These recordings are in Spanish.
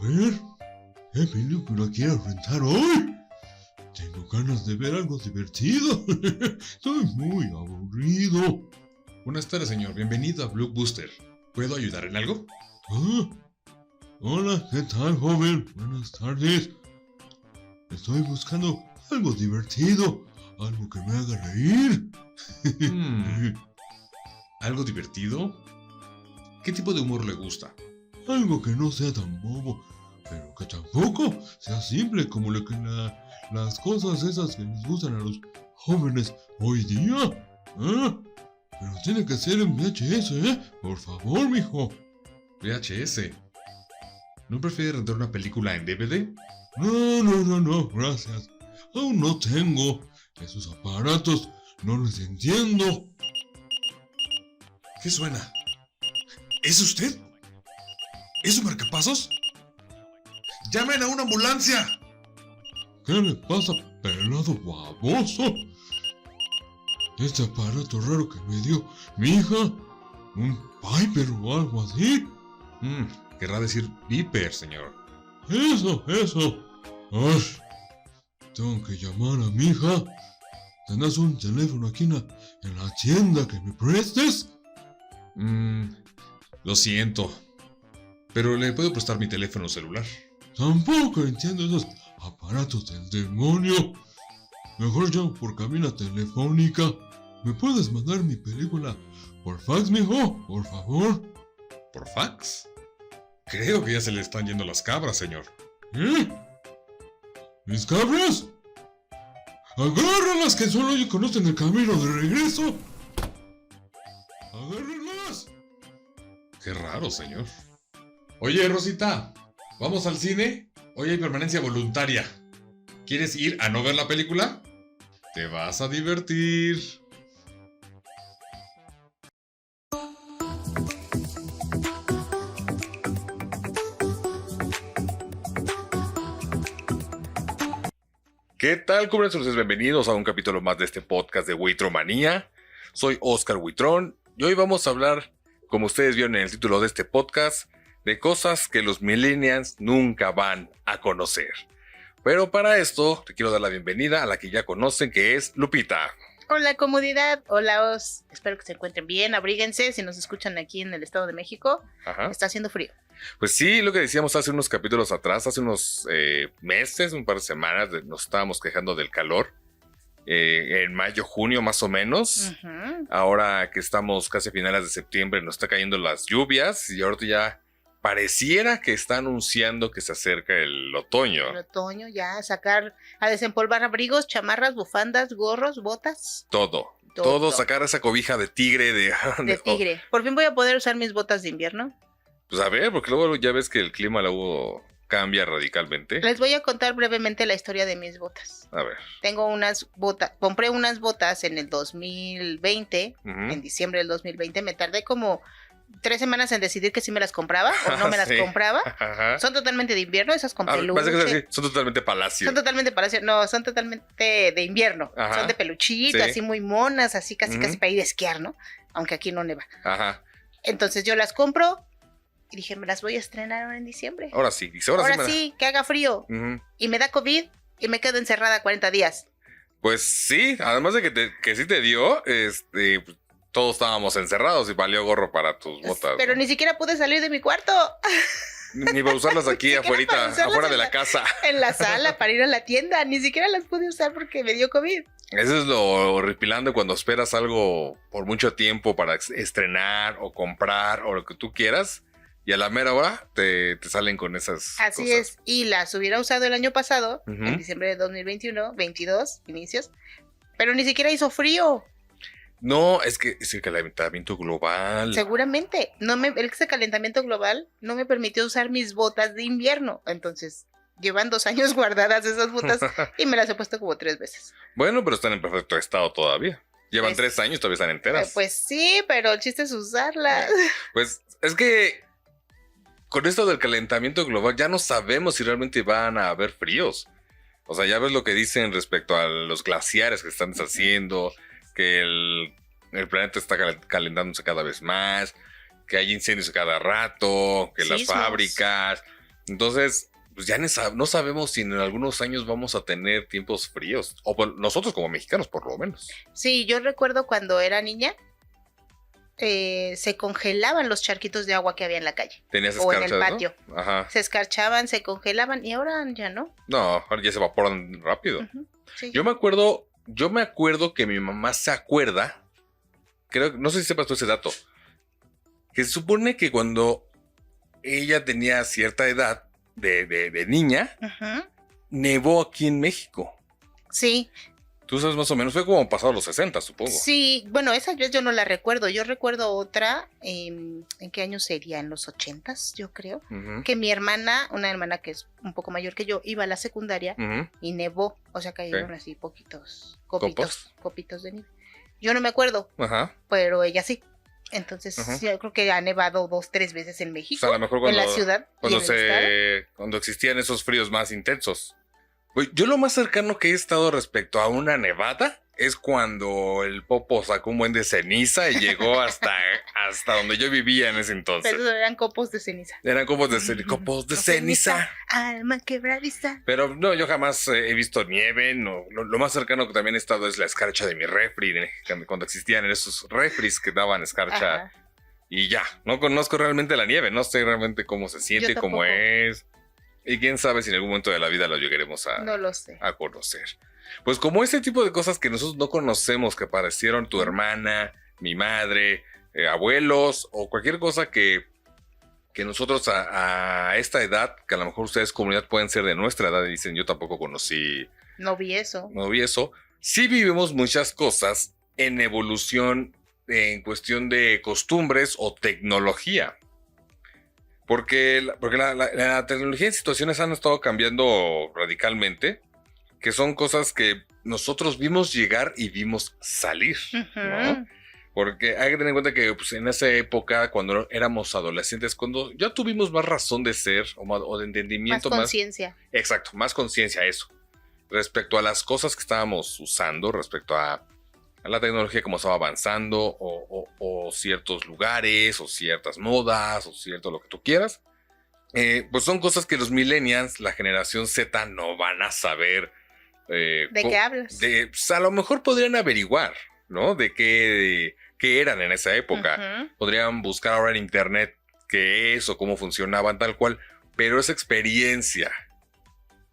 ver, ¿qué película quiero rentar hoy? Tengo ganas de ver algo divertido. Estoy muy aburrido. Buenas tardes, señor. Bienvenido a Blockbuster. ¿Puedo ayudar en algo? Ah, hola, ¿qué tal, joven? Buenas tardes. Estoy buscando algo divertido, algo que me haga reír. ¿Algo divertido? ¿Qué tipo de humor le gusta? Algo que no sea tan bobo, pero que tampoco sea simple como las cosas esas que les gustan a los jóvenes hoy día. ¿Ah? Pero tiene que ser en VHS, ¿eh? Por favor, mijo. VHS. ¿No prefiere rentar una película en DVD? No, gracias. Aún no tengo. Esos aparatos no los entiendo. ¿Qué suena? ¿Es usted? ¿Es un marcapasos? ¡Llamen a una ambulancia! ¿Qué le pasa, pelado baboso? Este aparato raro que me dio mi hija, un Piper o algo así. Querrá decir Viper, señor. Eso. Ay, tengo que llamar a mi hija. ¿Tendrás un teléfono aquí en la tienda que me prestes? Lo siento. Pero le puedo prestar mi teléfono celular. Tampoco entiendo esos aparatos del demonio. Mejor llamo por cabina telefónica. ¿Me puedes mandar mi película por fax, mijo? Por favor. ¿Por fax? Creo que ya se le están yendo las cabras, señor. ¿Eh? ¿Mis cabras? ¡Agárralas que solo ellos conocen el camino de regreso! ¡Agárralas! Qué raro, señor. Oye, Rosita, ¿vamos al cine? Hoy hay permanencia voluntaria. ¿Quieres ir a no ver la película? Te vas a divertir. ¿Qué tal, cubrenses? Bienvenidos a un capítulo más de este podcast de Witromanía. Soy Oscar Witrón y hoy vamos a hablar, como ustedes vieron en el título de este podcast, de cosas que los millennials nunca van a conocer. Pero para esto, te quiero dar la bienvenida a la que ya conocen, que es Lupita. Hola, comodidad. Hola, Os. Espero que se encuentren bien. Abríguense si nos escuchan aquí en el Estado de México. Ajá. Está haciendo frío. Pues sí, lo que decíamos hace unos capítulos atrás, hace unos meses, un par de semanas, nos estábamos quejando del calor. En mayo, junio más o menos. Uh-huh. Ahora que estamos casi a finales de septiembre, nos está cayendo las lluvias y ahorita ya pareciera que está anunciando que se acerca el otoño. El otoño, ya a desempolvar abrigos, chamarras, bufandas, gorros, botas. Todo, sacar esa cobija de tigre. De tigre. Por fin voy a poder usar mis botas de invierno. Pues a ver, porque luego ya ves que el clima luego cambia radicalmente. Les voy a contar brevemente la historia de mis botas. A ver. Tengo unas botas, compré unas botas en el 2020, en diciembre del 2020, me tardé como 3 semanas en decidir que sí me las compraba o no me las compraba. Ajá. Son totalmente de invierno, esas con peluche. Sí, son totalmente palacio. Son totalmente de invierno. Ajá. Son de peluchito, Sí. Así muy monas, así casi para ir a esquiar, ¿no? Aunque aquí no neva. Ajá. Entonces yo las compro y dije, me las voy a estrenar ahora en diciembre. Ahora sí, dice, Ahora sí, que haga frío. Uh-huh. Y me da COVID y me quedo encerrada 40 días. Pues sí, además de que sí te dio, todos estábamos encerrados y valió gorro para tus botas. Pero ¿no? Ni siquiera pude salir de mi cuarto. Ni para usarlas aquí afuera de la casa. En la sala, para ir a la tienda. Ni siquiera las pude usar porque me dio COVID. Eso es lo horripilante cuando esperas algo por mucho tiempo para estrenar o comprar o lo que tú quieras. Y a la mera hora te salen con esas Así cosas. es. Y las hubiera usado el año pasado, Uh-huh. en diciembre de 2021, 22, inicios. Pero ni siquiera hizo frío. No, es que es el calentamiento global. Seguramente. Ese calentamiento global no me permitió usar mis botas de invierno. Entonces, llevan 2 años guardadas esas botas y me las he puesto como 3 veces. Bueno, pero están en perfecto estado todavía. Llevan Pues, 3 años, todavía están enteras. Pues sí, pero el chiste es usarlas. Pues es que con esto del calentamiento global ya no sabemos si realmente van a haber fríos. O sea, ya ves lo que dicen respecto a los glaciares que están deshaciendo, que el planeta está calentándose cada vez más, que hay incendios cada rato, que las Sismos. fábricas, Entonces, pues ya no sabemos si en algunos años vamos a tener tiempos fríos. O nosotros como mexicanos, por lo menos. Sí, yo recuerdo cuando era niña, se congelaban los charquitos de agua que había en la calle. Tenías o en escarcha, el patio. ¿no? Ajá. Se escarchaban, se congelaban y ahora ya no. No, ahora ya se evaporan rápido. Uh-huh. Sí. Yo me acuerdo que mi mamá se acuerda, no sé si sepas tú ese dato, que se supone que cuando ella tenía cierta edad de niña, uh-huh. nevó aquí en México. Sí. Tú sabes más o menos, fue como pasado los 60, supongo. Sí, bueno, esa vez yo no la recuerdo. Yo recuerdo otra, ¿en qué año sería? En los 80s, yo creo. Uh-huh. Que mi hermana, una hermana que es un poco mayor que yo, iba a la secundaria Uh-huh. y nevó. O sea, cayeron Okay. así poquitos ¿Copos? copitos de nieve. Yo no me acuerdo, Ajá. pero ella sí. Entonces, Ajá. yo creo que ha nevado 2-3 veces en O México, sea, a lo mejor en la ciudad y en el estado. cuando existían esos fríos más intensos. Pues, yo lo más cercano que he estado respecto a una nevada es cuando el Popo sacó un buen de ceniza y llegó hasta donde yo vivía en ese entonces. Pero eran copos de ceniza. Eran copos de ceniza. Alma quebradiza. Pero no, yo jamás he visto nieve. No, lo más cercano que también he estado es la escarcha de mi refri. Cuando existían esos refris que daban escarcha. Ajá. Y ya, no conozco realmente la nieve. No sé realmente cómo se siente, Yo cómo tampoco. es. Y quién sabe si en algún momento de la vida lo llegaremos No lo sé. a conocer. Pues como ese tipo de cosas que nosotros no conocemos, que aparecieron tu hermana, mi madre, abuelos o cualquier cosa que nosotros a esta edad, que a lo mejor ustedes comunidad pueden ser de nuestra edad y dicen yo tampoco conocí, No vi eso. no vi eso, sí vivimos muchas cosas en evolución en cuestión de costumbres o tecnología. Porque la tecnología en situaciones han estado cambiando radicalmente, que son cosas que nosotros vimos llegar y vimos salir, ¿no? Ujú. Porque hay que tener en cuenta que pues, en esa época, cuando éramos adolescentes, cuando ya tuvimos más razón de ser o de Más entendimiento, conciencia. exacto, más conciencia, eso, respecto a las cosas que estábamos usando, respecto a la tecnología como estaba avanzando, o ciertos lugares, o ciertas modas, o cierto lo que tú quieras. Pues son cosas que los millennials, la generación Z, no van a saber. ¿De qué hablas? Pues, a lo mejor podrían averiguar, ¿no? De qué eran en esa época. Ujú. Podrían buscar ahora en internet qué es o cómo funcionaban tal cual. Pero esa experiencia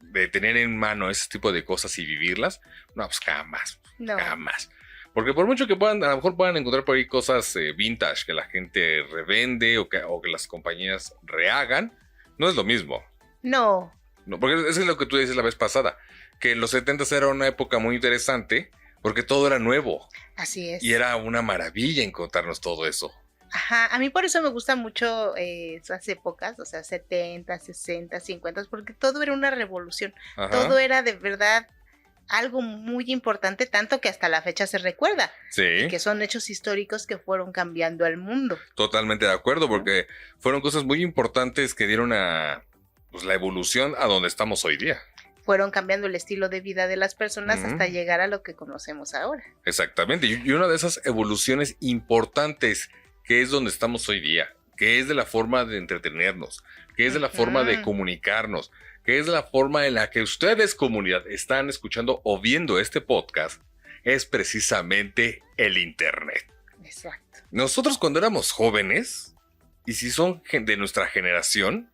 de tener en mano ese tipo de cosas y vivirlas, no, pues jamás. No. Jamás. Porque por mucho que a lo mejor puedan encontrar por ahí cosas vintage que la gente revende o que las compañías rehagan, no es lo mismo. No. No, porque eso es lo que tú dices la vez pasada, que los 70s era una época muy interesante porque todo era nuevo Así es. y era una maravilla encontrarnos todo eso. Ajá, a mí por eso me gustan mucho esas épocas, o sea, 70, 60, 50, porque todo era una revolución. Ajá. Todo era de verdad algo muy importante, tanto que hasta la fecha se recuerda, Sí, que son hechos históricos que fueron cambiando al mundo. totalmente de acuerdo, porque fueron cosas muy importantes que dieron pues, la evolución a donde estamos hoy día. Fueron cambiando el estilo de vida de las personas Ujú. hasta llegar a lo que conocemos ahora. Exactamente, y una de esas evoluciones importantes que es donde estamos hoy día, que es de la forma de entretenernos, que es de la Ujú. forma de comunicarnos, que es de la forma en la que ustedes, comunidad, están escuchando o viendo este podcast, es precisamente el Internet. Exacto. Nosotros cuando éramos jóvenes, y si son de nuestra generación,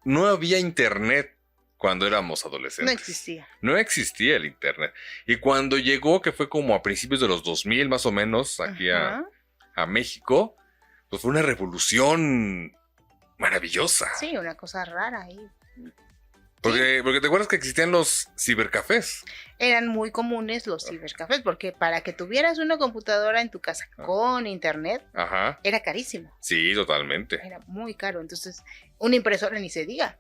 no había Internet cuando éramos adolescentes. No existía. No existía el Internet. Y cuando llegó, que fue como a principios de los 2000 más o menos, aquí Ajá. a México, pues fue una revolución maravillosa. Sí, una cosa rara ahí. Porque te acuerdas que existían los cibercafés. Eran muy comunes los cibercafés, porque para que tuvieras una computadora en tu casa con internet, Ajá. era carísimo. Sí, totalmente. Era muy caro. Entonces, una impresora ni se diga.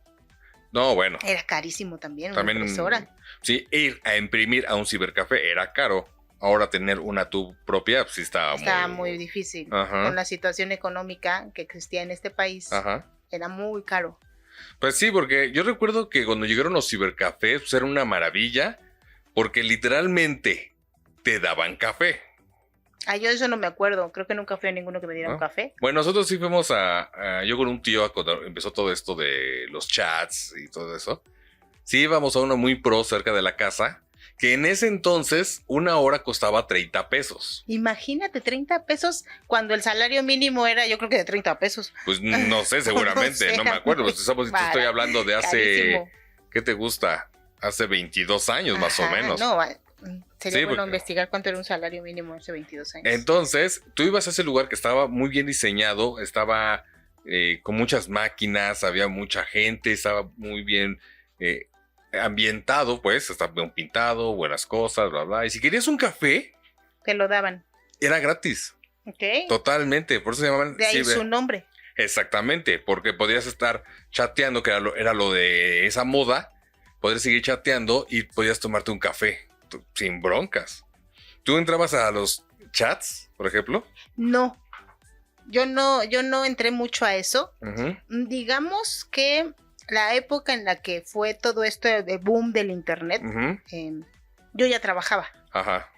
No, bueno. Era carísimo también, También, una impresora. sí, ir a imprimir a un cibercafé era caro. Ahora tener una tu propia, pues sí estaba Muy difícil. Ajá. Con la situación económica que existía en este país, Ajá. era muy caro. Pues sí, porque yo recuerdo que cuando llegaron los cibercafés, pues era una maravilla, porque literalmente te daban café. Yo eso no me acuerdo. Creo que nunca fui a ninguno que me diera ¿No? un café. Bueno, nosotros sí fuimos yo con un tío cuando empezó todo esto de los chats y todo eso. Sí íbamos a uno muy pro cerca de la casa, que en ese entonces una hora costaba 30 pesos. Imagínate, 30 pesos cuando el salario mínimo era, yo creo que de 30 pesos. Pues no sé, seguramente, No sé, no me acuerdo. Pues, te estoy hablando de hace, carísimo. ¿qué te gusta? Hace 22 años más o Ajá, menos. No, sería Sí, bueno porque- investigar cuánto era un salario mínimo hace 22 años. Entonces, tú ibas a ese lugar que estaba muy bien diseñado, estaba con muchas máquinas, había mucha gente, estaba muy bien ambientado, pues, estaba bien pintado, buenas cosas, bla, bla. Y si querías un café, Te lo daban. era gratis, ¿Ok? totalmente. Por eso se llamaban... De ahí sí, su nombre. exactamente, porque podías estar chateando, que era lo de esa moda, podías seguir chateando y podías tomarte un café sin broncas. ¿Tú entrabas a los chats, por ejemplo? No. Yo no entré mucho a eso. Ujú, Digamos que la época en la que fue todo esto de boom del internet, ujú, yo ya trabajaba. ajá.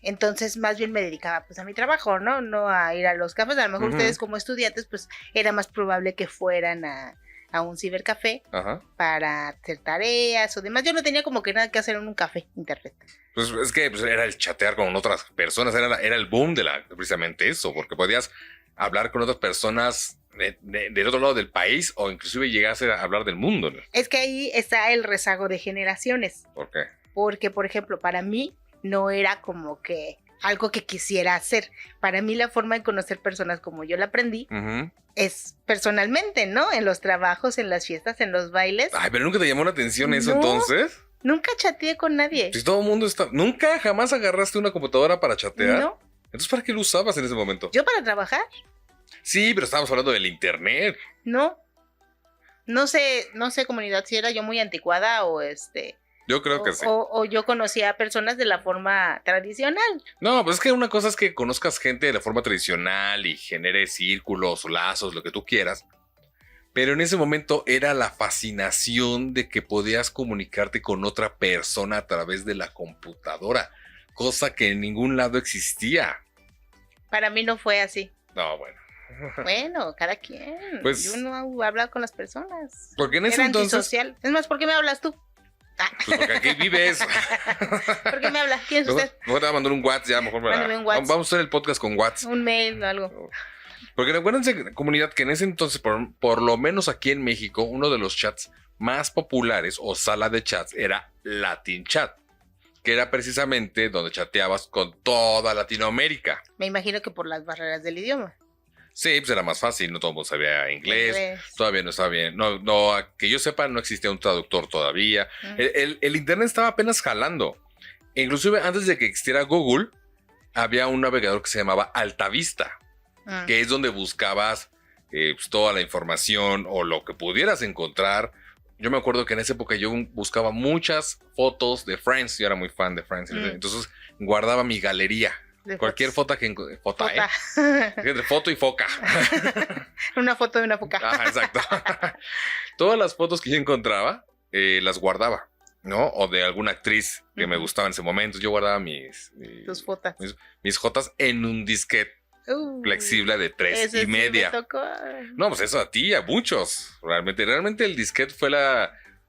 Entonces más bien me dedicaba pues a mi trabajo, ¿no? No a ir a los cafés. A lo mejor Ujú. ustedes como estudiantes pues era más probable que fueran a un cibercafé Ajá. para hacer tareas o demás. Yo no tenía como que nada que hacer en un café internet. Pues es que pues, era el chatear con otras personas, era el boom de precisamente eso, porque podías hablar con otras personas del otro lado del país o inclusive llegarse a hablar del mundo, ¿no? Es que ahí está el rezago de generaciones. ¿Por qué? Porque, por ejemplo, para mí no era como que algo que quisiera hacer. Para mí la forma de conocer personas como yo la aprendí Ujú. es personalmente, ¿no? En los trabajos, en las fiestas, en los bailes. Ay, pero nunca te llamó la atención eso No. entonces. Nunca chateé con nadie. Si todo el mundo está... ¿Nunca jamás agarraste una computadora para chatear? No, Entonces, ¿para qué lo usabas en ese momento? yo para trabajar, Sí, pero estábamos hablando del internet. no. No sé comunidad si era yo muy anticuada o Yo creo que sí. o yo conocía a personas de la forma tradicional. No, pues es que una cosa es que conozcas gente de la forma tradicional y genere círculos o lazos, lo que tú quieras. Pero en ese momento era la fascinación de que podías comunicarte con otra persona a través de la computadora, cosa que en ningún lado existía. Para mí no fue así. No, bueno. Bueno, cada quien. Pues- Yo no hablo con las personas. Porque en ese Era entonces, antisocial. Es más, ¿por qué me hablas tú? pues porque aquí vives. ¿Por qué me hablas? ¿Quién es Mejor, usted? mejor te voy a mandar un WhatsApp ya, mejor Mándame un WhatsApp. vamos a hacer el podcast con WhatsApp. Un mail o algo. Porque recuérdense, comunidad, que en ese entonces, por lo menos aquí en México, uno de los chats más populares o sala de chats era Latin Chat, que era precisamente donde chateabas con toda Latinoamérica. Me imagino que por las barreras del idioma. Sí, pues era más fácil, no todo el mundo sabía inglés, Inglés. todavía no estaba bien, no, que yo sepa, no existía un traductor todavía. Mm. El internet estaba apenas jalando. Inclusive antes de que existiera Google, había un navegador que se llamaba Altavista, Mm. que es donde buscabas pues, toda la información o lo que pudieras encontrar. Yo me acuerdo que en esa época yo buscaba muchas fotos de Friends, yo era muy fan de Friends, entonces guardaba mi galería. De Cualquier fotos. foto que Foto. Fíjate, foto y foca. Una foto de una foca. Ajá, exacto. Todas las fotos que yo encontraba las guardaba, ¿no? O de alguna actriz que me Ujú. gustaba en ese momento. Yo guardaba Tus fotos. mis jotas en un disquete flexible de 3 Ese y sí media. me tocó. No, pues eso a ti, a muchos. Realmente el disquete fue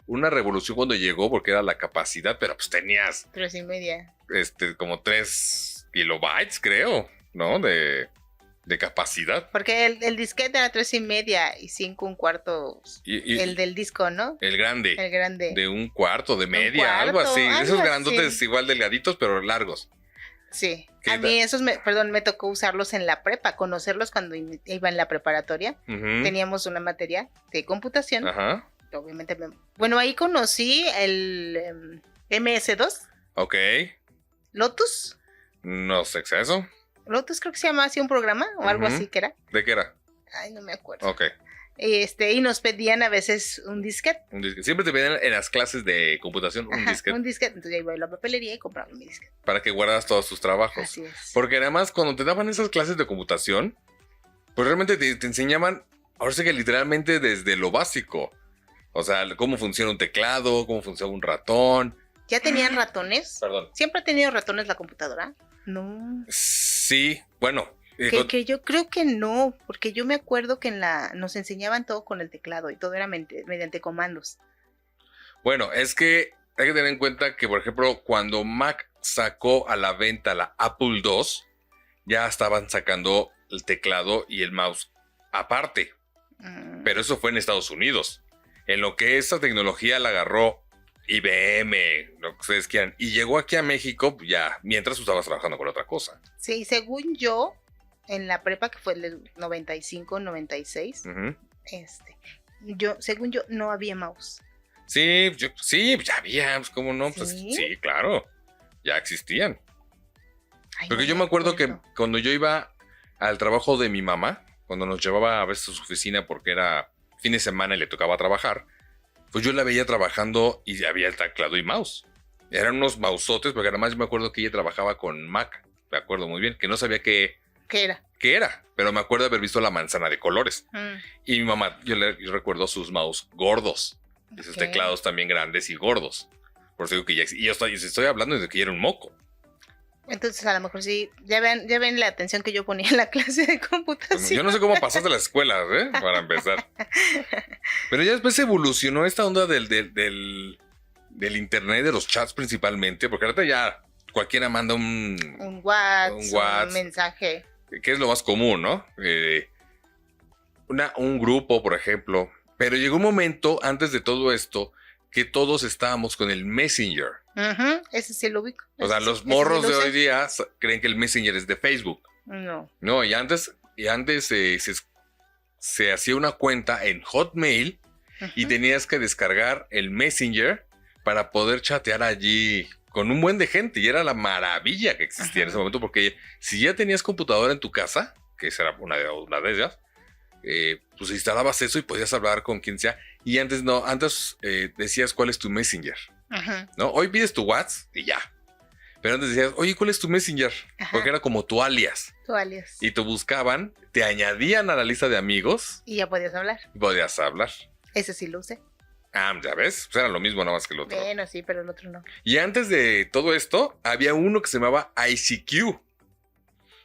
una revolución cuando llegó porque era la capacidad, pero pues tenías 3:30. como 3 kilobytes, creo, ¿no? De capacidad. Porque el disquete era 3:30 y 5 1/4. Y El del disco, ¿no? el grande. El grande. De un cuarto, de media, cuarto, algo así. algo Esos así. grandotes igual delgaditos, pero largos. Sí. ¿Qué A mí esos, me tocó usarlos en la prepa, conocerlos cuando iba en la preparatoria. Ujú. Teníamos una materia de computación. Ajá. Obviamente, bueno, ahí conocí el MS2, Ok. Lotus. No sé qué es eso. Lotus creo que se llama así un programa o algo Ujú. así que era. ¿De qué era? Ay, no me acuerdo. Ok. Y nos pedían a veces un disquete. Un disquete. Siempre te pedían en las clases de computación un Ajá, disquete un disquete. Entonces ya iba a la papelería y compraba mi disquete. para que guardas todos tus trabajos. Así es. Porque además, cuando te daban esas clases de computación, pues realmente te enseñaban, ahora sí que literalmente desde lo básico. O sea, cómo funciona un teclado, cómo funciona un ratón. ¿Ya tenían ratones? Perdón. ¿Siempre ha tenido ratones la computadora? No. Sí, bueno. Que yo creo que no, porque yo me acuerdo que nos enseñaban todo con el teclado y todo era mediante comandos. Bueno, es que hay que tener en cuenta que, por ejemplo, cuando Mac sacó a la venta la Apple II, ya estaban sacando el teclado y el mouse aparte. Pero eso fue en Estados Unidos. En lo que esa tecnología la agarró IBM, lo que ustedes quieran, y llegó aquí a México ya mientras tú estabas trabajando con otra cosa. Sí, según yo, en la prepa que fue el 95, 96, según yo, no había mouse. Sí, ya había, pues, ¿cómo no? Pues sí, claro, ya existían. Ay, porque no yo me acuerdo que cuando yo iba al trabajo de mi mamá, cuando nos llevaba a veces a su oficina porque era fin de semana y le tocaba trabajar, pues yo la veía trabajando y había el teclado y mouse. Eran unos mouseotes, porque además yo me acuerdo que ella trabajaba con Mac, me acuerdo muy bien, que no sabía qué era, pero me acuerdo de haber visto la manzana de colores. Y mi mamá, yo recuerdo sus mouse gordos, y sus teclados también grandes y gordos. Por eso digo que yo estoy hablando de que ya era un moco. Entonces a lo mejor sí, ya ven la atención que yo ponía en la clase de computación. Yo no sé cómo pasaste las escuelas, para empezar. Pero ya después evolucionó esta onda del internet, de los chats principalmente, porque ahorita ya cualquiera manda un WhatsApp, un mensaje. Que es lo más común, ¿no? Un grupo, por ejemplo. Pero llegó un momento, antes de todo esto, que todos estábamos con el Messenger. Ese sí lo ubico. O sea, los morros de hoy día creen que el Messenger es de Facebook. No, y antes se hacía una cuenta en Hotmail y tenías que descargar el Messenger para poder chatear allí con un buen de gente. Y era la maravilla que existía en ese momento, porque si ya tenías computadora en tu casa, que esa era una de ellas, pues instalabas eso y podías hablar con quien sea. Y antes decías cuál es tu Messenger. ¿No? Hoy pides tu WhatsApp y ya. Pero antes decías, oye, ¿cuál es tu Messenger? Porque era como tu alias. Y te buscaban, te añadían a la lista de amigos. Y ya podías hablar. Ese sí lo usé. Ya ves, pues era lo mismo nada más que el otro. Bueno, sí, pero el otro no. Y antes de todo esto, había uno que se llamaba ICQ,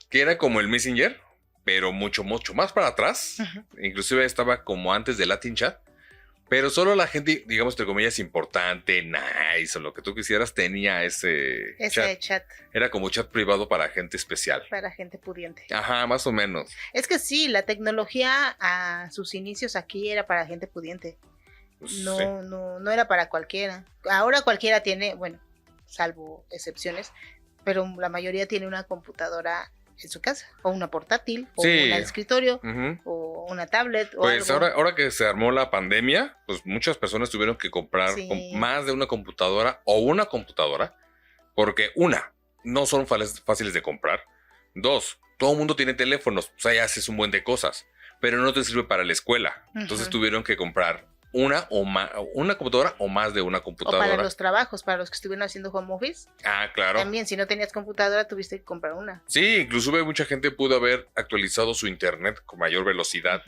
que era como el Messenger, pero mucho, mucho más para atrás. Inclusive estaba como antes de Latin Chat. Pero solo la gente, digamos, entre comillas, importante, nice, o lo que tú quisieras, tenía ese chat. Era como chat privado para gente especial. Para gente pudiente. Ajá, más o menos. Es que sí, la tecnología a sus inicios aquí era para gente pudiente. Pues, no era para cualquiera. Ahora cualquiera tiene, bueno, salvo excepciones, pero la mayoría tiene una computadora en su casa, o una portátil, o un escritorio, o una tablet, o pues algo. Ahora que se armó la pandemia, pues muchas personas tuvieron que comprar más de una computadora o una computadora, porque no son fáciles de comprar. 2, todo el mundo tiene teléfonos, o sea, ya haces un buen de cosas, pero no te sirve para la escuela. Entonces tuvieron que comprar una computadora o más de una computadora. O para los trabajos, para los que estuvieron haciendo home office. Claro. También, si no tenías computadora, tuviste que comprar una. Sí, inclusive mucha gente pudo haber actualizado su internet con mayor velocidad,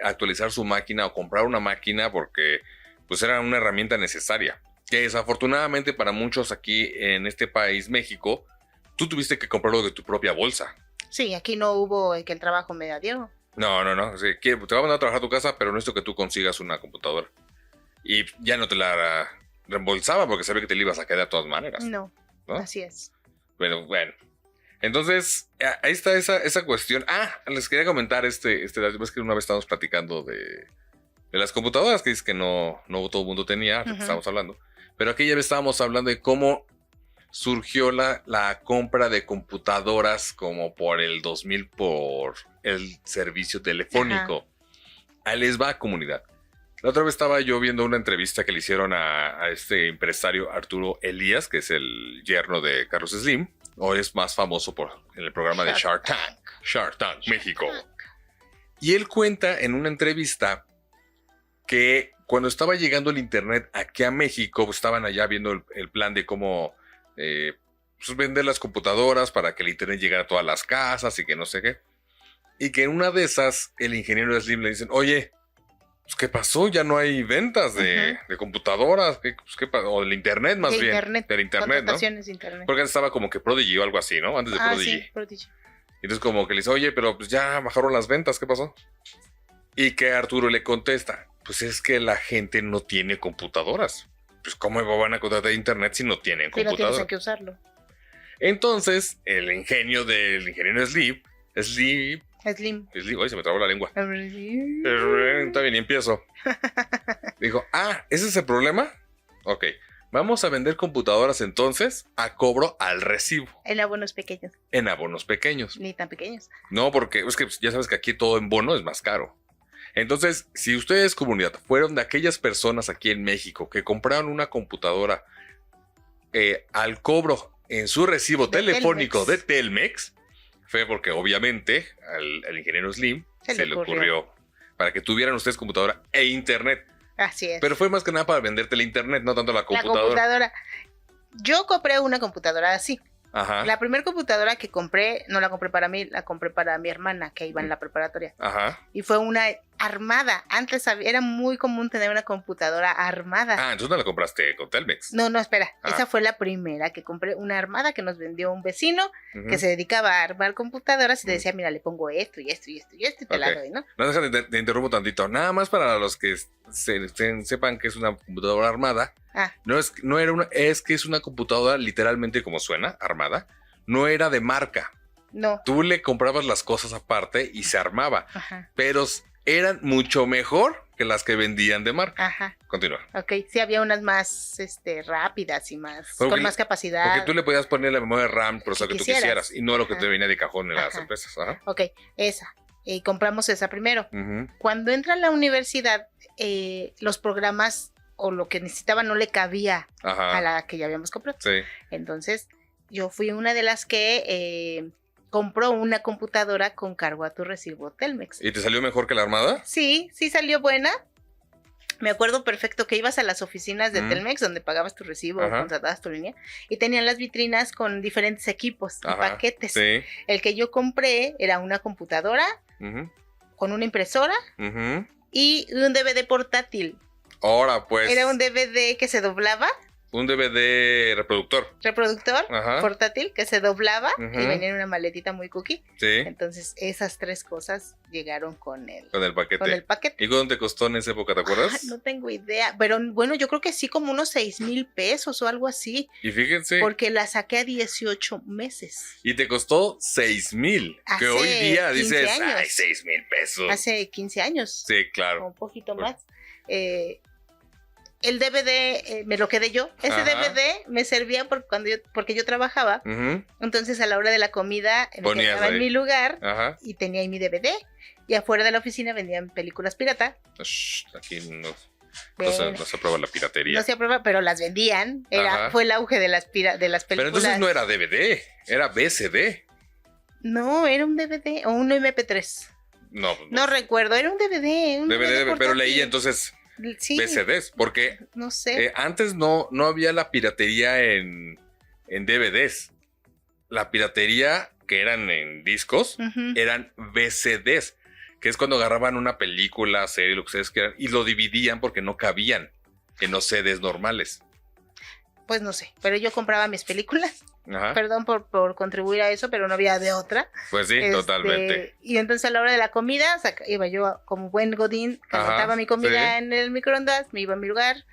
actualizar su máquina o comprar una máquina porque pues era una herramienta necesaria. Que desafortunadamente para muchos aquí en este país, México, tú tuviste que comprarlo de tu propia bolsa. Sí, aquí no hubo que el trabajo me dio. No. Sí, te va a mandar a trabajar a tu casa, pero necesito que tú consigas una computadora. Y ya no te la reembolsaba porque sabía que te la ibas a quedar de todas maneras. No, así es. Pero bueno. Entonces, ahí está esa cuestión. Les quería comentar es que una vez estábamos platicando de las computadoras que dices que no todo el mundo tenía, estábamos hablando. Pero aquella vez estábamos hablando de cómo surgió la compra de computadoras como por el 2000 por el servicio telefónico. Ahí les va, comunidad. La otra vez estaba yo viendo una entrevista que le hicieron a este empresario Arturo Elías, que es el yerno de Carlos Slim, o es más famoso en el programa de Shark Tank, México. Y él cuenta en una entrevista que cuando estaba llegando el internet aquí a México, pues estaban allá viendo el plan de cómo pues vender las computadoras para que el internet llegara a todas las casas y que no sé qué. Y que en una de esas, el ingeniero Slim le dicen, oye, pues, ¿qué pasó? Ya no hay ventas de computadoras, o del internet más bien. Del internet, ¿no? Contrataciones de internet. Porque antes estaba como que Prodigy o algo así, ¿no? Antes de Prodigy. Sí, Prodigy. Entonces como que le dice, oye, pero pues ya bajaron las ventas, ¿qué pasó? Y que Arturo le contesta, pues es que la gente no tiene computadoras. Pues ¿cómo van a contratar internet si no tienen computadoras? Tienes que usarlo. Entonces, el ingenio del ingeniero Slim, hoy se me trabó la lengua. Está bien, y empiezo. Dijo, ¿ese es el problema? Ok, vamos a vender computadoras entonces a cobro al recibo. En abonos pequeños. En abonos pequeños. Ni tan pequeños. No, porque es que ya sabes que aquí todo en bono es más caro. Entonces, si ustedes, comunidad, fueron de aquellas personas aquí en México que compraron una computadora al cobro en su recibo telefónico de Telmex, fue porque obviamente al ingeniero Slim se le ocurrió para que tuvieran ustedes computadora e internet. Así es. Pero fue más que nada para venderte el internet, no tanto la computadora. Yo compré una computadora así. Ajá. La primera computadora que compré, no la compré para mí, la compré para mi hermana que iba en la preparatoria. Ajá. Y fue una armada. Antes era muy común tener una computadora armada. Entonces no la compraste con Telmex. No, espera. Esa fue la primera que compré, una armada que nos vendió un vecino que se dedicaba a armar computadoras y te decía, mira, le pongo esto y esto y esto y esto y te la doy, ¿no? No, déjame, te interrumpo tantito. Nada más para los que sepan que es una computadora armada. Es que es una computadora literalmente como suena, armada. No era de marca. No. Tú le comprabas las cosas aparte y se armaba. Ajá. Pero eran mucho mejor que las que vendían de marca. Ajá. Continúa. Ok, sí había unas más rápidas y con más capacidad. Porque tú le podías poner la memoria RAM, por eso que tú quisieras. Y no lo que te venía de cajón en las empresas. Ajá. Ok, esa. Y compramos esa primero. Cuando entra a la universidad, los programas o lo que necesitaba no le cabía a la que ya habíamos comprado. Sí. Entonces, yo fui una de las que compró una computadora con cargo a tu recibo Telmex. ¿Y te salió mejor que la armada? Sí salió buena. Me acuerdo perfecto que ibas a las oficinas de Telmex donde pagabas tu recibo o contratabas tu línea y tenían las vitrinas con diferentes equipos y paquetes. Sí. El que yo compré era una computadora con una impresora y un DVD portátil. Ahora pues. Era un DVD que se doblaba. Un DVD reproductor portátil que se doblaba y venía en una maletita muy cookie. Sí. Entonces esas tres cosas llegaron con el paquete. ¿Y cuánto te costó en esa época, te acuerdas? No tengo idea, pero bueno, yo creo que sí, como unos 6,000 pesos o algo así. Y fíjense. Porque la saqué a 18 meses. Y te costó 6,000. Que hoy día dices, años. ay, 6,000 pesos. Hace 15 años. Sí, claro. Un poquito más. El DVD me lo quedé yo. Ese DVD me servía porque yo trabajaba. Entonces a la hora de la comida me quedaba en mi lugar y tenía ahí mi DVD. Y afuera de la oficina vendían películas pirata. Aquí no se aprueba la piratería. No se aprueba, pero las vendían. Fue el auge de las películas. Pero entonces no era DVD, era VCD. No, era un DVD o un MP3. No recuerdo, era un DVD. DVD, pero leía entonces... Sí, VCDs, porque no sé. Antes no había la piratería en DVDs. La piratería que eran en discos eran VCDs, que es cuando agarraban una película, serie, lo que ustedes quieran, y lo dividían porque no cabían en los CDs normales. Pues no sé, pero yo compraba mis películas. Perdón por contribuir a eso, pero no había de otra. Pues sí, totalmente. Y entonces a la hora de la comida, iba yo como buen godín, calentaba mi comida en el microondas, me iba a mi lugar,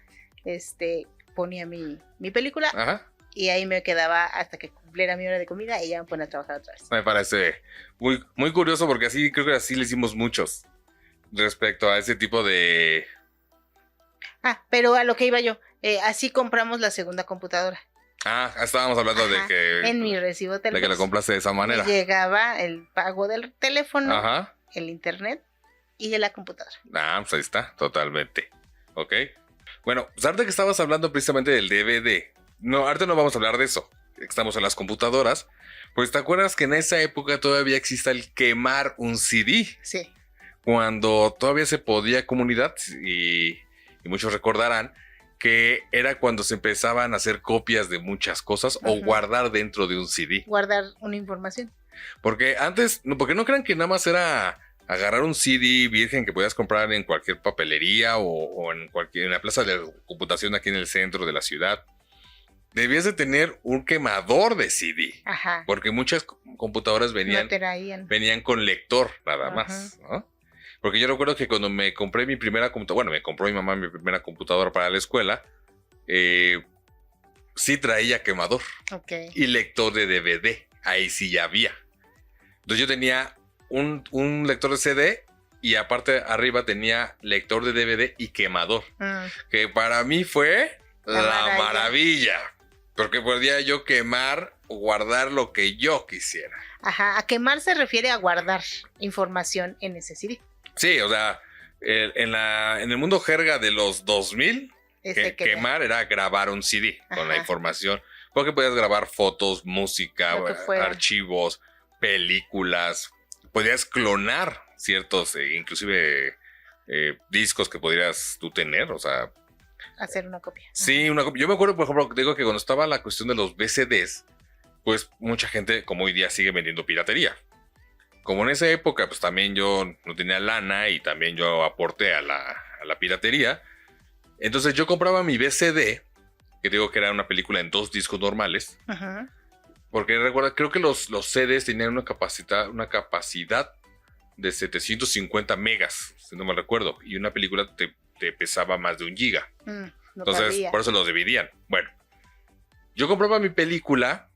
ponía mi película y ahí me quedaba hasta que cumpliera mi hora de comida y ya me ponía a trabajar otra vez. Me parece muy, muy curioso porque creo que así le hicimos muchos respecto a ese tipo de... pero a lo que iba yo, así compramos la segunda computadora. Estábamos hablando de que... En mi recibo Telmex. De que la compraste de esa manera. Llegaba el pago del teléfono, el internet y de la computadora. Pues ahí está, totalmente. Ok. Bueno, pues ahorita que estabas hablando precisamente del DVD. Ahorita no vamos a hablar de eso. Estamos en las computadoras. Pues te acuerdas que en esa época todavía existe el quemar un CD. Sí. Cuando todavía se podía comunidad y muchos recordarán que era cuando se empezaban a hacer copias de muchas cosas o guardar dentro de un CD. Guardar una información. Porque antes, porque no crean que nada más era agarrar un CD virgen que podías comprar en cualquier papelería o en la plaza de computación aquí en el centro de la ciudad. Debías de tener un quemador de CD. Ajá. Porque muchas computadoras venían con lector nada más, ¿no? Porque yo recuerdo que cuando me compré mi primera computadora, bueno, me compró mi mamá mi primera computadora para la escuela, sí traía quemador. Okay. Y lector de DVD. Ahí sí ya había. Entonces yo tenía un lector de CD y aparte arriba tenía lector de DVD y quemador. Que para mí fue la maravilla. Porque podía yo quemar o guardar lo que yo quisiera. Ajá, a quemar se refiere a guardar información en ese CD. Sí, o sea, en el mundo jerga de los 2000, quemar era grabar un CD con la información. Porque podías grabar fotos, música, archivos, películas. Podías clonar ciertos, inclusive discos que podrías tú tener, o sea... Hacer una copia. Sí, una copia. Yo me acuerdo, por ejemplo, digo que cuando estaba la cuestión de los VCDs, pues mucha gente, como hoy día, sigue vendiendo piratería. Como en esa época, pues también yo no tenía lana y también yo aporté a la piratería. Entonces yo compraba mi VCD, que digo que era una película en 2 discos normales. Ajá. Porque recuerda, creo que los CDs tenían una capacidad de 750 megas, si no me recuerdo. Y una película te pesaba más de 1 giga. Entonces, cabía. Por eso los dividían. Bueno, yo compraba mi película,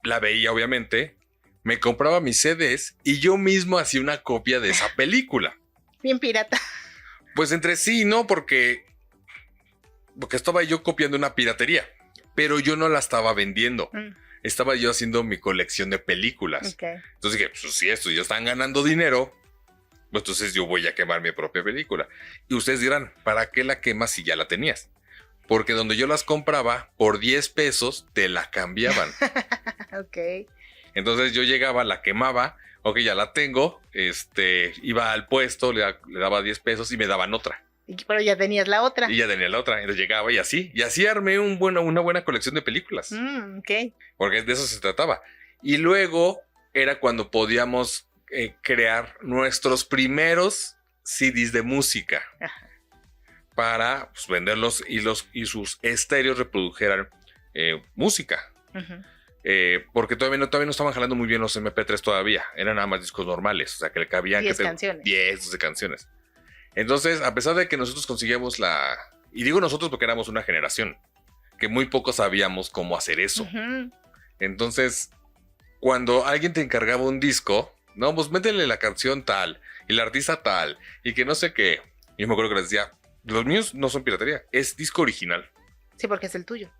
la veía obviamente, me compraba mis CDs y yo mismo hacía una copia de esa película. Bien pirata. Pues entre sí, ¿no? Porque estaba yo copiando una piratería, pero yo no la estaba vendiendo. Estaba yo haciendo mi colección de películas. Okay. Entonces dije, pues si estos ya están ganando dinero, pues entonces yo voy a quemar mi propia película. Y ustedes dirán, ¿para qué la quemas si ya la tenías? Porque donde yo las compraba, por 10 pesos te la cambiaban. Ok. Entonces yo llegaba, la quemaba, ok, ya la tengo, iba al puesto, le daba 10 pesos y me daban otra. Pero ya tenías la otra. Y ya tenía la otra, entonces llegaba y así armé una buena colección de películas. Ok. Porque de eso se trataba. Y luego era cuando podíamos crear nuestros primeros CDs de música. Ajá. Para pues, venderlos y sus estéreos reprodujeran música. Uh-huh. Porque todavía no estaban jalando muy bien los MP3 todavía. Eran nada más discos normales. O sea, que le cabían 10 canciones. 10, 12 canciones. Entonces, a pesar de que nosotros conseguíamos y digo nosotros porque éramos una generación que muy poco sabíamos cómo hacer eso. Uh-huh. Entonces, cuando alguien te encargaba un disco, no, pues métele la canción tal y la artista tal y que no sé qué. Yo me acuerdo que les decía, los míos no son piratería, es disco original. Sí, porque es el tuyo.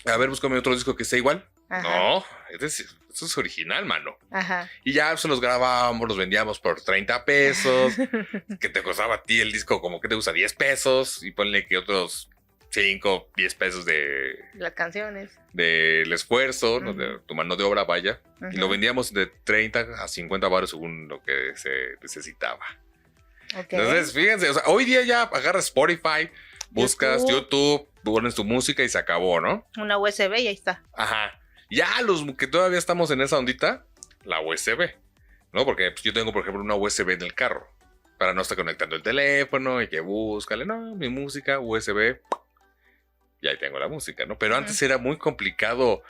A ver, búscame otro disco que sea igual. Ajá. No, eso es original, mano. Ajá. Y ya se los grabábamos, los vendíamos por 30 pesos. Que te costaba a ti el disco como que te gusta 10 pesos. Y ponle que otros 5, 10 pesos de las canciones. Del esfuerzo, ¿no? De tu mano de obra, vaya. Uh-huh. Y lo vendíamos de 30 a 50 baros según lo que se necesitaba. Okay. Entonces, fíjense, o sea, hoy día ya agarras Spotify, buscas YouTube, pones tu música y se acabó, ¿no? Una USB y ahí está. Ajá. Ya los que todavía estamos en esa ondita, la USB, ¿no? Porque pues, yo tengo, por ejemplo, una USB en el carro para no estar conectando el teléfono y que búscale, no, mi música, USB, y ahí tengo la música, ¿no? Pero antes era muy complicado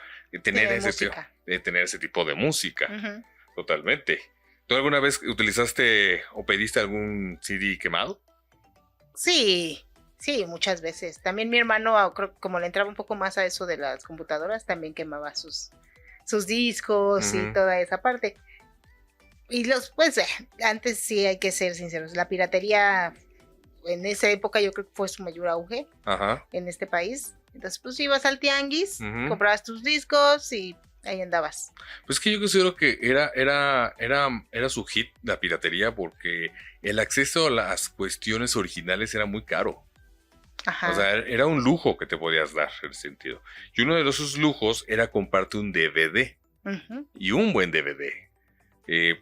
tener ese tipo de música, totalmente. ¿Tú alguna vez utilizaste o pediste algún CD quemado? Sí, muchas veces. También mi hermano, como le entraba un poco más a eso de las computadoras, también quemaba sus discos y toda esa parte. Y pues antes sí hay que ser sinceros, la piratería en esa época yo creo que fue su mayor auge. Ajá. En este país. Entonces pues ibas al tianguis, comprabas tus discos y ahí andabas. Pues es que yo considero que era su hit la piratería porque el acceso a las cuestiones originales era muy caro. Ajá. O sea, era un lujo que te podías dar en ese sentido. Y uno de esos lujos era comprarte un DVD. Uh-huh. Y un buen DVD.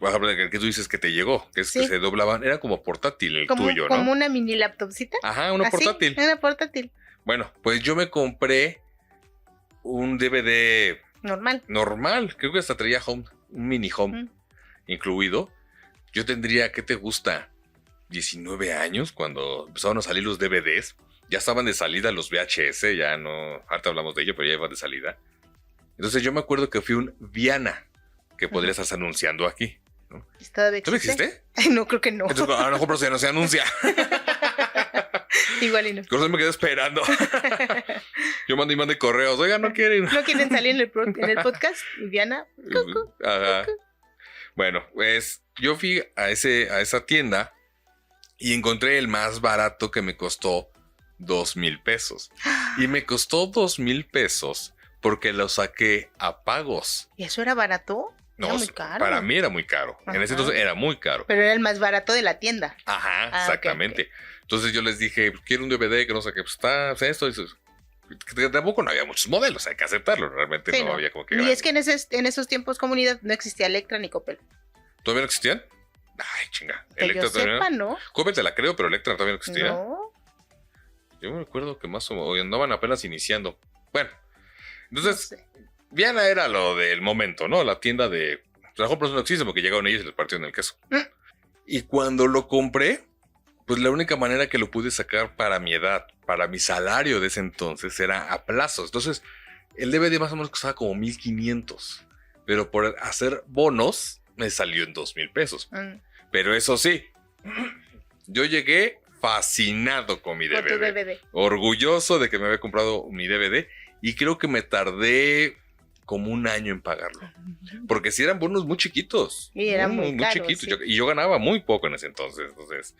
Por ejemplo, el que tú dices que te llegó, que es que se doblaban, era como portátil el tuyo, ¿no? Como una mini laptopcita. Ajá, una portátil. Una portátil. Bueno, pues yo me compré un DVD normal, creo que hasta traía un mini home incluido, Yo tendría, ¿qué te gusta? 19 años cuando empezaron a salir los DVDs. Ya estaban de salida los VHS, ya no... Ahorita hablamos de ello, pero ya iban de salida. Entonces yo me acuerdo que fui un Viana, que podría estarse anunciando aquí, ¿no? ¿Todavía ¿Tú me existe? existe? Ay, no, creo que no. Entonces, a lo mejor por eso ya no se anuncia. Igual y no. Por eso me quedé esperando. Yo mandé correos. Oiga, no quieren. ¿No quieren salir en el podcast? Y Diana, cucu, Ajá. cucu. Bueno, pues yo fui a esa tienda y encontré el más barato que me costó 2,000 pesos. Y me costó 2,000 pesos porque lo saqué a pagos. ¿Y eso era barato? No, Era muy caro. para mí era muy caro. En ese Ajá. entonces era muy caro. Pero era el más barato de la tienda. Ajá, Ah, exactamente. ok. Entonces yo les dije, quiero un DVD que no sé qué, pues está esto. Que tampoco no había muchos modelos, hay que aceptarlo. Realmente Sí, no no. había como que. Y gran- es que en esos tiempos, comunidad, no existía Electra ni Coppel. ¿Todavía no existían? Ay, chinga. Que Electra yo todavía sepa, no. ¿no? Coppel te la creo, pero Electra todavía no existía. No. Yo me recuerdo que más o menos andaban apenas iniciando. Bueno, No entonces, sé. Viana era lo del momento, ¿no? La tienda de. A lo mejor por eso no existe porque llegaron ellos y les partieron el queso. Mm. Y cuando lo compré, pues la única manera que lo pude sacar para mi edad, para mi salario de ese entonces, era a plazos. Entonces, el DVD más o menos costaba como 1,500. Pero por hacer bonos, me salió en 2,000 pesos. Mm. Pero eso sí, yo llegué fascinado con mi Con tu DVD. DVD. Orgulloso de que me había comprado mi DVD. Y creo que me tardé como un año en pagarlo. Porque si eran bonos muy chiquitos. Y eran muy caros, chiquitos. sí. Y yo ganaba muy poco en ese entonces. Entonces,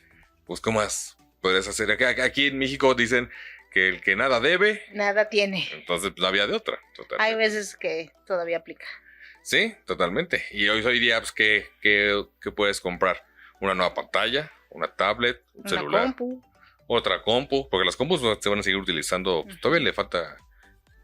pues, ¿cómo más podrías hacer? Aquí en México dicen que el que nada debe, Nada tiene. entonces pues, no había de otra. Totalmente. Hay veces que todavía aplica. Sí, totalmente. Y hoy día, pues, ¿qué puedes comprar? Una nueva pantalla, una tablet, un Una celular, compu. otra compu, porque las compus se van a seguir utilizando. Pues, todavía le falta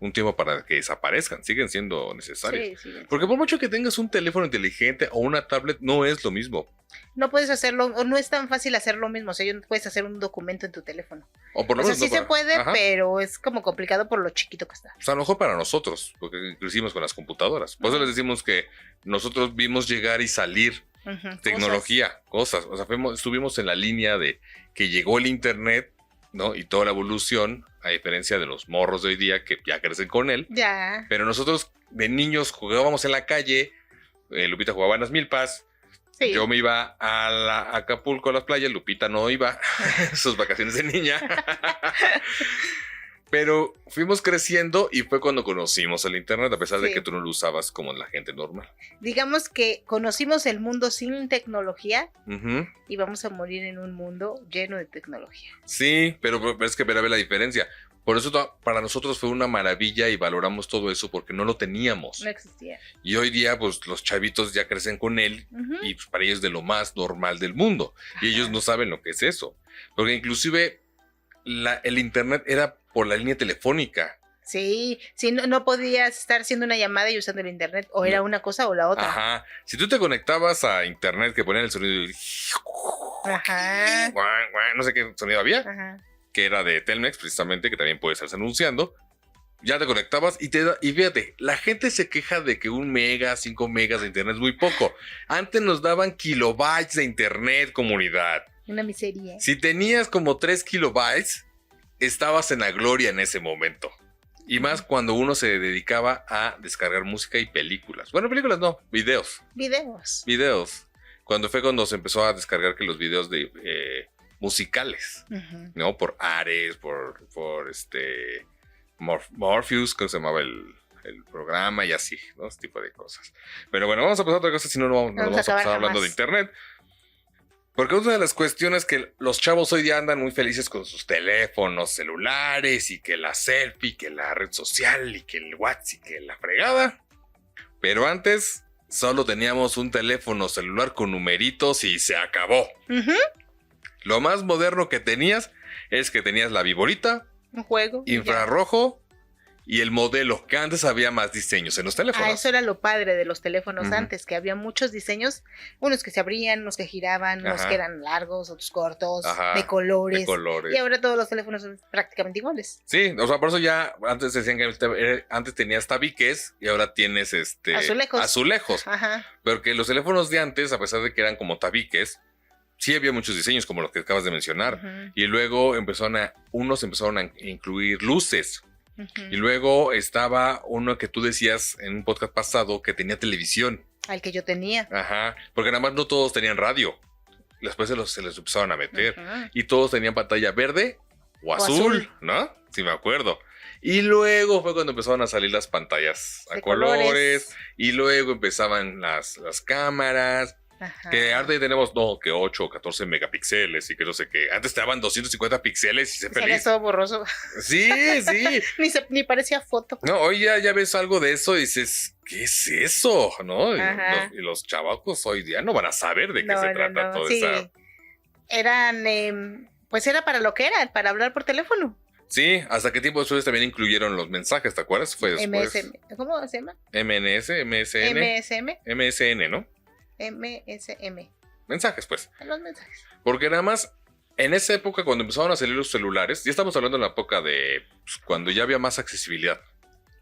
un tiempo para que desaparezcan, siguen siendo necesarios. Sí, sí. Porque por mucho que tengas un teléfono inteligente o una tablet, no es lo mismo. No puedes hacerlo, o no es tan fácil hacer lo mismo. O sea, no puedes hacer un documento en tu teléfono. O por lo O sea, menos sí no se para- puede, Ajá. pero es como complicado por lo chiquito que está. O sea, a lo mejor para nosotros, porque lo hicimos con las computadoras. Por eso les decimos que nosotros vimos llegar y salir Ujú, tecnología, cosas. O sea, estuvimos en la línea de que llegó el internet, ¿no? Y toda la evolución, a diferencia de los morros de hoy día que ya crecen con él. cosas. Ya. Pero nosotros de niños jugábamos en la calle, Lupita jugaba en las milpas, Sí. yo me iba a Acapulco a las playas, Lupita no iba, sus vacaciones de niña. Pero fuimos creciendo y fue cuando conocimos el internet, a pesar de Sí. que tú no lo usabas como la gente normal. Digamos que conocimos el mundo sin tecnología Ujú. y vamos a morir en un mundo lleno de tecnología. Sí, pero es que ve la diferencia. Por eso para nosotros fue una maravilla y valoramos todo eso porque no lo teníamos. No existía. Y hoy día, pues los chavitos ya crecen con él Ujú. y pues, para ellos es de lo más normal del mundo. Y ellos no saben lo que es eso. Porque inclusive el internet era por la línea telefónica. Sí, no podías estar haciendo una llamada y usando el internet. O era No. una cosa o la otra. Ajá. Si tú te conectabas a internet que ponían el sonido y... Ajá. Guan, guan, no sé qué sonido había, Ajá. que era de Telmex precisamente, que también puede estarse anunciando. Ya te conectabas y y fíjate, la gente se queja de que 1 mega, 5 megas de internet es muy poco. Antes nos daban kilobytes de internet, comunidad. Una miseria. Si tenías como 3 kilobytes, estabas en la gloria en ese momento. Y más cuando uno se dedicaba a descargar música y películas. Bueno, películas no, videos. Videos. Cuando se empezó a descargar que los videos de musicales, Ujú. ¿no? Por Ares, por Morpheus, que se llamaba el programa y así, ¿no? Ese tipo de cosas. Pero bueno, vamos a pasar a otra cosa, si no, no Vamos a vamos a acabar pasar hablando de jamás. internet. Porque una de las cuestiones que los chavos hoy día andan muy felices con sus teléfonos celulares y que la selfie, que la red social y que el WhatsApp y que la fregada. Pero antes solo teníamos un teléfono celular con numeritos y se acabó. Ujú. Lo más moderno que tenías es que tenías la viborita, Un juego. y ya. infrarrojo y el modelo, que antes había más diseños en los teléfonos. Eso era lo padre de los teléfonos antes, que había muchos diseños, unos que se abrían, unos que giraban, unos que eran largos, otros cortos, de colores. Y ahora todos los teléfonos son prácticamente iguales. Sí, o sea, por eso ya antes decían que antes tenías tabiques y ahora tienes azulejos. Ajá. Pero que los teléfonos de antes, a pesar de que eran como tabiques, sí había muchos diseños como los que acabas de mencionar. Y luego unos empezaron a incluir luces. Y luego estaba uno que tú decías en un podcast pasado que tenía televisión. Al que yo tenía. Ajá, porque nada más no todos tenían radio. Después se les empezaron a meter. Y todos tenían pantalla verde o azul, ¿no? Sí me acuerdo. Y luego fue cuando empezaron a salir las pantallas a colores. Y luego empezaban las cámaras. Ajá. Que ahora tenemos, que 8 o 14 megapíxeles y que no sé qué. Antes te daban 250 píxeles y se perdía. Era todo borroso. Sí. ni parecía foto. No, hoy ya ves algo de eso y dices, ¿qué es eso? ¿No? Y los chavacos hoy día no van a saber de qué se trata todo eso. Eran, pues era para lo que era, para hablar por teléfono. Sí, hasta qué tiempo después también incluyeron los mensajes, ¿te acuerdas? Fue después. ¿Cómo se llama? MSN, ¿no? MSM. Mensajes, pues. Los mensajes. Porque nada más, en esa época, cuando empezaron a salir los celulares, ya estamos hablando en la época de cuando ya había más accesibilidad.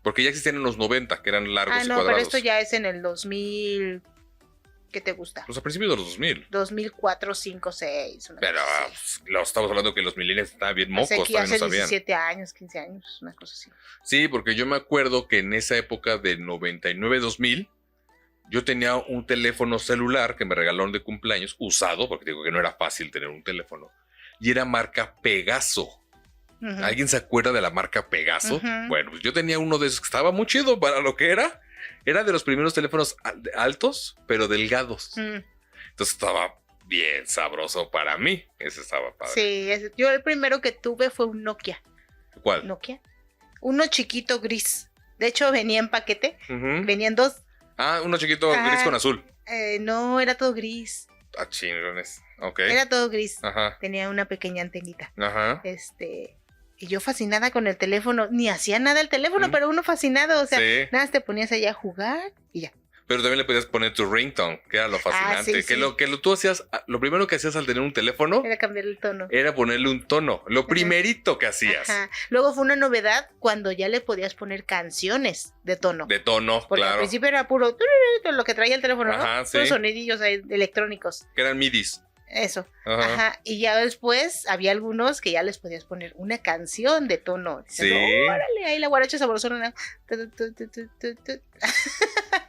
Porque ya existían en los 90, que eran largos y cuadrados. Pero esto ya es en el 2000. ¿Qué te gusta? Pues a principios de los 2000. 2004, 5, 6. Pero estamos hablando que los millennials estaban bien mocos, todavía no sabían. 17 años, 15 años, una cosa así. Sí, porque yo me acuerdo que en esa época de 99-2000, yo tenía un teléfono celular que me regalaron de cumpleaños, usado, porque digo que no era fácil tener un teléfono, y era marca Pegaso. ¿Alguien se acuerda de la marca Pegaso? Bueno, pues yo tenía uno de esos que estaba muy chido para lo que era. Era de los primeros teléfonos altos, pero delgados. Entonces estaba bien sabroso para mí. Ese estaba padre. Sí, yo el primero que tuve fue un Nokia. ¿Cuál? Nokia. Uno chiquito gris. De hecho, venía en paquete. Venían dos. Uno chiquito gris con azul. No, era todo gris. Chingones. Ok. Era todo gris. Ajá. Tenía una pequeña antenita. Ajá. Y yo fascinada con el teléfono. Ni hacía nada el teléfono, pero uno fascinado. O sea, nada, te ponías allá a jugar y ya. Pero también le podías poner tu ringtone, que era lo fascinante. Tú hacías, lo primero que hacías al tener un teléfono era cambiar el tono. Era ponerle un tono. Lo primerito que hacías. Ajá. Luego fue una novedad cuando ya le podías poner canciones de tono. De tono, porque claro. Al principio era puro lo que traía el teléfono, ¿no? Ajá, puros sonidillos electrónicos. Que eran midis. Eso. Ajá. Y ya después había algunos que ya les podías poner una canción de tono. Dices, órale, ahí la guaracha sabrosona.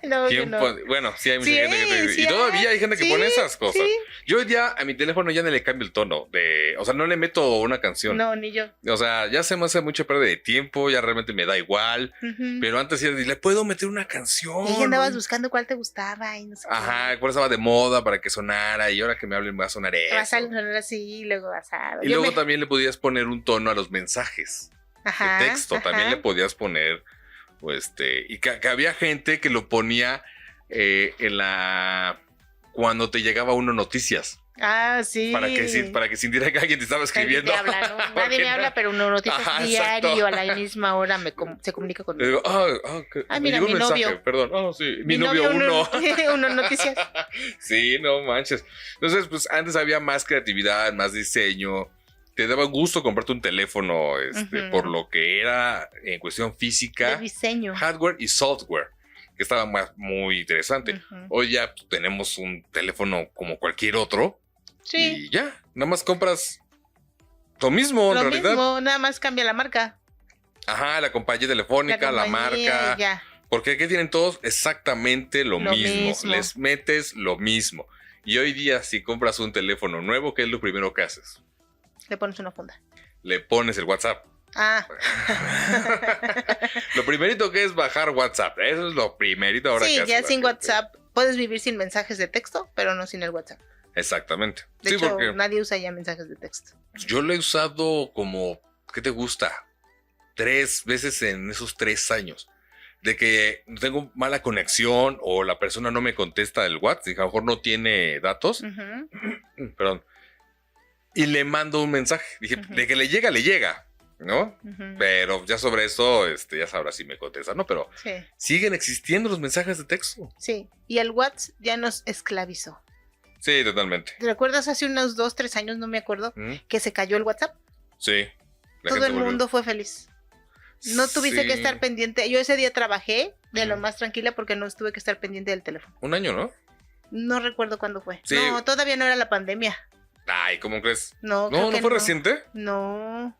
No, bueno, sí hay mucha gente que y todavía hay gente que pone esas cosas. Yo ya a mi teléfono ya no le cambio el tono o sea, no le meto una canción. No, ni yo. O sea, ya se me hace mucha pérdida de tiempo, ya realmente me da igual. Pero antes le puedo meter una canción. Y andabas buscando cuál te gustaba y no sé. Ajá, cuál estaba de moda para que sonara y ahora que me hablen va a sonar eso. Va a sonar así, luego vas a... Y luego también le podías poner un tono a los mensajes de texto. También le podías poner y que había gente que lo ponía cuando te llegaba uno noticias. Sí. Para que sintiera que alguien te estaba escribiendo. Nadie me habla, pero uno noticias diario a la misma hora se comunica conmigo. Mira, mi novio. Perdón, sí, mi novio uno. Uno noticias. Sí, no manches. Entonces, pues antes había más creatividad, más diseño. Te daba gusto comprarte un teléfono por lo que era en cuestión física, de diseño, hardware y software, que estaba muy interesante. Hoy ya tenemos un teléfono como cualquier otro. Sí. Y ya, nada más compras lo mismo, en realidad. Lo mismo, nada más cambia la marca. Ajá, la compañía telefónica, la marca. Ya. Porque aquí tienen todos exactamente lo mismo. Les metes lo mismo. Y hoy día, si compras un teléfono nuevo, ¿qué es lo primero que haces? Le pones una funda. Le pones el WhatsApp. Lo primerito que es bajar WhatsApp. Eso es lo primerito ahora que haces. Sí, ya sin WhatsApp. Puedes vivir sin mensajes de texto, pero no sin el WhatsApp. Exactamente. De hecho, nadie usa ya mensajes de texto. Yo lo he usado como, ¿qué te gusta? 3 veces en esos 3 años. De que tengo mala conexión o la persona no me contesta el WhatsApp, y a lo mejor no tiene datos. Perdón. Y le mando un mensaje. Dije, de que le llega, le llega. ¿no? Ujú. Pero ya sobre eso, ya sabrás si me contestas, ¿no? Pero Sí, siguen existiendo los mensajes de texto. sí. Y el WhatsApp ya nos esclavizó. Sí, totalmente. ¿Te recuerdas hace unos 2, 3 años, no me acuerdo, ¿Mm? que se cayó el WhatsApp? Sí. La Todo gente el volvió. mundo fue feliz. No tuviste Sí. que estar pendiente. Yo ese día trabajé de lo Ujú. más tranquila porque no tuve que estar pendiente del teléfono. Un año, ¿no? No recuerdo cuándo fue. Sí. No, todavía no era la pandemia. Ay, ¿cómo crees? No, creo No, que ¿no fue reciente? No.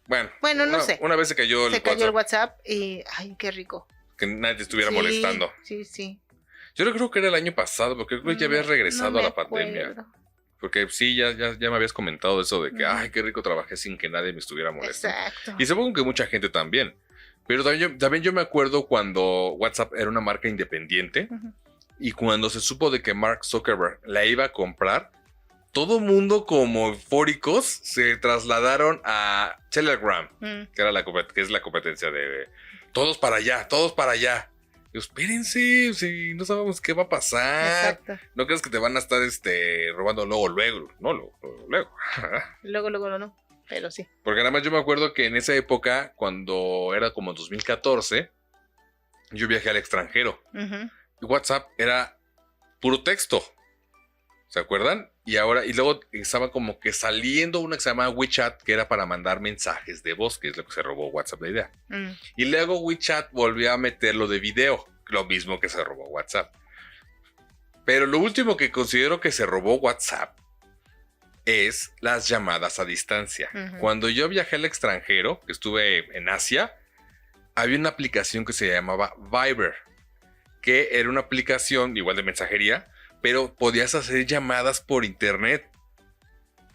Bueno, No sé. Una vez se cayó el Se cayó el WhatsApp, WhatsApp y, ay, qué rico. que nadie te estuviera Sí, molestando. Sí, sí. Yo no creo que era el año pasado, porque creo que ya habías regresado No a me la pandemia. acuerdo. Porque sí, ya me habías comentado eso de que, Ujú. ay, qué rico trabajé sin que nadie me estuviera molestando. Exacto. Y supongo que mucha gente también. Pero también yo me acuerdo cuando WhatsApp era una marca independiente Ujú. y cuando se supo de que Mark Zuckerberg la iba a comprar, todo mundo como eufóricos se trasladaron a Telegram, Mm, que es la competencia de todos para allá, todos para allá. Yo, espérense, si no sabemos qué va a pasar. Exacto. No crees que te van a estar robando luego. No, luego. Luego no. Pero sí. Porque nada más yo me acuerdo que en esa época, cuando era como 2014, yo viajé al extranjero. Ujú. Y WhatsApp era puro texto. ¿Se acuerdan? Y luego estaba como que saliendo una que se llamaba WeChat, que era para mandar mensajes de voz, que es lo que se robó WhatsApp la idea. Mm, Y luego WeChat volvió a meter lo de video, lo mismo que se robó WhatsApp. Pero lo último que considero que se robó WhatsApp es las llamadas a distancia. Ujú. Cuando yo viajé al extranjero, que estuve en Asia, había una aplicación que se llamaba Viber, que era una aplicación igual de mensajería, pero podías hacer llamadas por internet,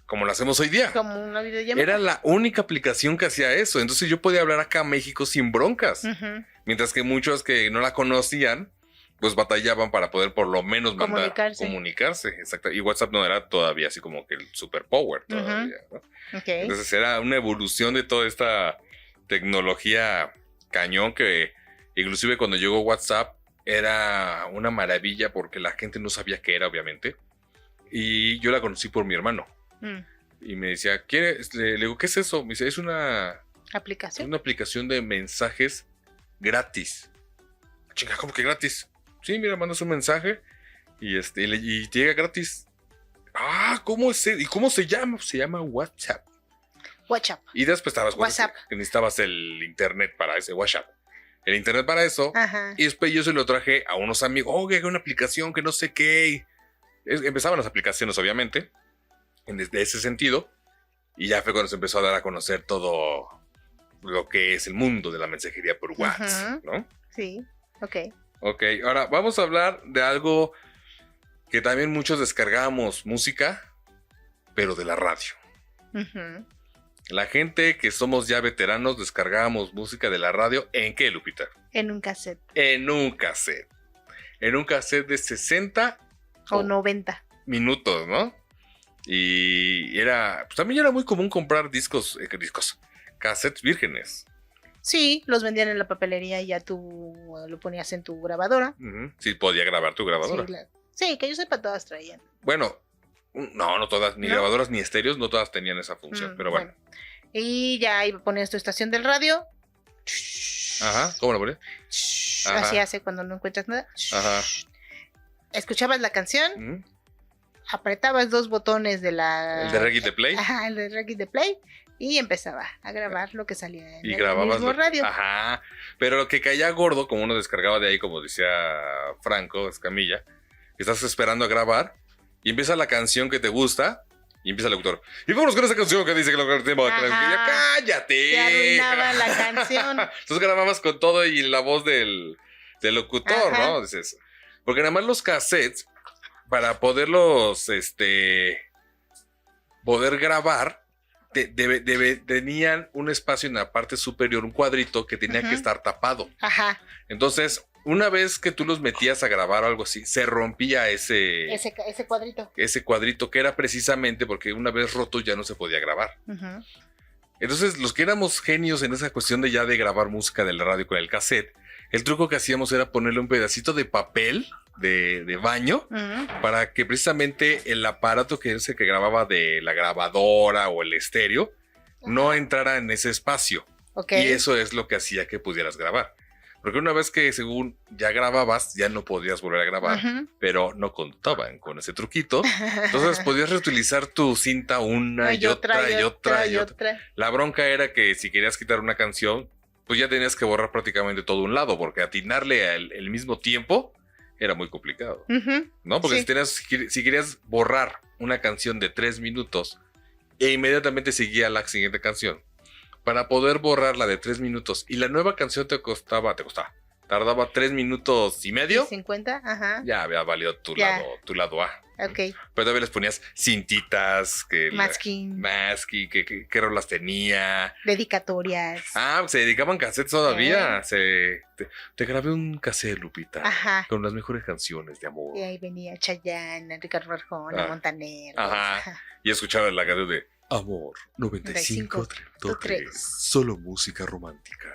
como lo hacemos hoy día. Como una videollamada. Era la única aplicación que hacía eso. Entonces yo podía hablar acá a México sin broncas. Ujú. Mientras que muchos que no la conocían, pues batallaban para poder por lo menos comunicarse. Exacto. Y WhatsApp no era todavía así como que el superpower todavía, ¿no? Ok. Entonces era una evolución de toda esta tecnología cañón que inclusive cuando llegó WhatsApp era una maravilla porque la gente no sabía qué era, obviamente. Y yo la conocí por mi hermano. Mm. Y me decía, le digo, ¿qué es eso? Me dice, es una Aplicación. aplicación de mensajes gratis. Chinga, ¿cómo que gratis? Sí, mira, mandas un mensaje y y te llega gratis. Ah, ¿cómo es? ¿Y cómo se llama? Se llama WhatsApp. WhatsApp. Y después estabas WhatsApp. que necesitabas el internet para ese WhatsApp. El internet para eso. Ajá. Y después yo se lo traje a unos amigos. Oye, hay una aplicación que no sé qué. Empezaban las aplicaciones, obviamente, desde ese sentido. Y ya fue cuando se empezó a dar a conocer todo lo que es el mundo de la mensajería por WhatsApp, ¿no? Sí. Ok. Ok, ahora vamos a hablar de algo que también muchos descargábamos música, pero de la radio. Ujú. La gente que somos ya veteranos descargábamos música de la radio. ¿En qué, Lupita? En un cassette. En un cassette. En un cassette de 60 O 90. minutos, ¿no? Y pues también era muy común comprar cassettes vírgenes. Sí, los vendían en la papelería y ya tú lo ponías en tu grabadora. Ujú. Sí, podía grabar tu grabadora. Sí, que yo sepa, todas traían. Bueno, no todas, ni ¿No? grabadoras ni estéreos, no todas tenían esa función, pero bueno. Y ya ahí ponías tu estación del radio. Ajá, ¿cómo lo pones? Ajá. Así hace cuando no encuentras nada. Ajá. Escuchabas la canción, Ujú. apretabas 2 botones de la... El de Reggae de Play. Ajá, el de Reggae de Play. Y empezaba a grabar lo que salía en Y el grababas mismo radio. Ajá. Pero lo que caía gordo, como uno descargaba de ahí, como decía Franco Escamilla, estás esperando a grabar y empieza la canción que te gusta y empieza el locutor. Y vámonos con esa canción que dice que lo que tenemos. Ajá. ¡Cállate! Te arruinaba la canción. Entonces grababas con todo y la voz del locutor, Ajá. ¿no? Dices, porque nada más los cassettes, para poderlos, poder grabar, tenían un espacio en la parte superior, un cuadrito que tenía Ujú. que estar tapado. Ajá. Entonces, una vez que tú los metías a grabar o algo así, se rompía ese Cuadrito. cuadrito, que era precisamente porque una vez roto ya no se podía grabar. Ujú. Entonces, los que éramos genios en esa cuestión de grabar música de la radio con el cassette, el truco que hacíamos era ponerle un pedacito de papel de baño Ujú. para que precisamente el aparato que grababa de la grabadora o el estéreo no entrara en ese espacio. Ok. Y eso es lo que hacía que pudieras grabar. Porque una vez que según ya grababas, ya no podías volver a grabar, Ujú. pero no contaban con ese truquito. Entonces podías reutilizar tu cinta una y otra y otra y otra. La bronca era que si querías quitar una canción, pues ya tenías que borrar prácticamente todo un lado, porque atinarle al mismo tiempo era muy complicado, Ujú. ¿no? Porque Sí. si querías borrar una canción de 3 minutos e inmediatamente seguía la siguiente canción, para poder borrar la de 3 minutos y la nueva canción tardaba 3 minutos y medio, 50, ajá. ya había valido tu Ya. lado A. Ok. Pero todavía les ponías cintitas, Masking, qué rolas tenía. dedicatorias. Ah, se dedicaban cassettes todavía. Te grabé un cassette, Lupita, Ajá. con las mejores canciones de amor. Y ahí venía Chayanne, Ricardo Arjona, Ah. Montaner. Ajá. Y escuchaba la canción de Amor 95.3, 95.3. solo música romántica.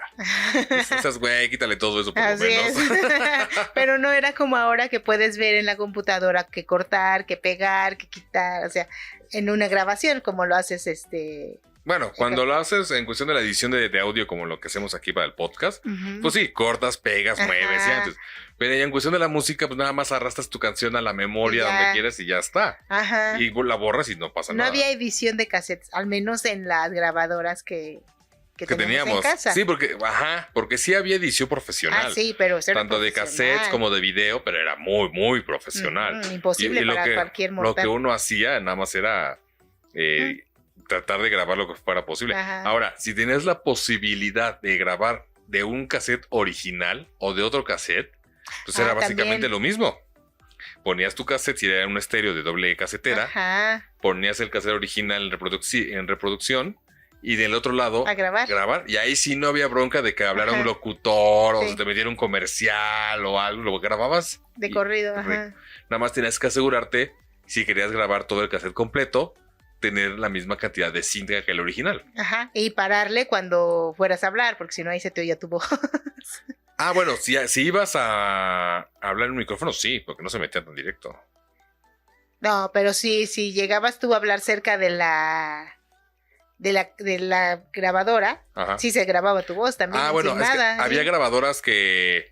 Esas, güey, quítale todo eso por lo Así es. menos. Pero no era como ahora que puedes ver en la computadora que cortar, que pegar, que quitar, o sea, en una grabación como lo haces Bueno, cuando lo haces en cuestión de la edición de audio, como lo que hacemos aquí para el podcast, Ujú. pues sí, cortas, pegas, Ajá. mueves y antes. Pero ya en cuestión de la música, pues nada más arrastras tu canción a la memoria Ya. donde quieras y ya está. Ajá. Y la borras y no pasa No nada. había edición de cassettes, al menos en las grabadoras que teníamos en casa. Sí, porque sí había edición profesional. Ah, sí, pero eso era Tanto de profesional. cassettes como de video, pero era muy, muy profesional. Imposible lo para que, cualquier Lo mortal. que uno hacía nada más era tratar de grabar lo que fuera posible. Ajá. Ahora, si tenías la posibilidad de grabar de un cassette original o de otro cassette, pues era básicamente también. lo mismo. Ponías tu cassette, si era un estéreo de doble casetera, Ajá, ponías el cassette original en reproducción y del otro lado a grabar. y ahí sí no había bronca de que hablara Ajá. un locutor o Sí. se te metiera un comercial o algo, lo grababas. De y corrido, ajá. Nada más tenías que asegurarte, si querías grabar todo el cassette completo, tener la misma cantidad de cinta que el original. Ajá. Y pararle cuando fueras a hablar, porque si no ahí se te oía tu voz. Ah, bueno, si ibas a hablar en un micrófono, sí, porque no se metía tan directo. No, pero sí, si llegabas tú a hablar cerca de la grabadora, Ajá. sí se grababa tu voz también. Ah, bueno, sin es que nada, había ¿sí? grabadoras que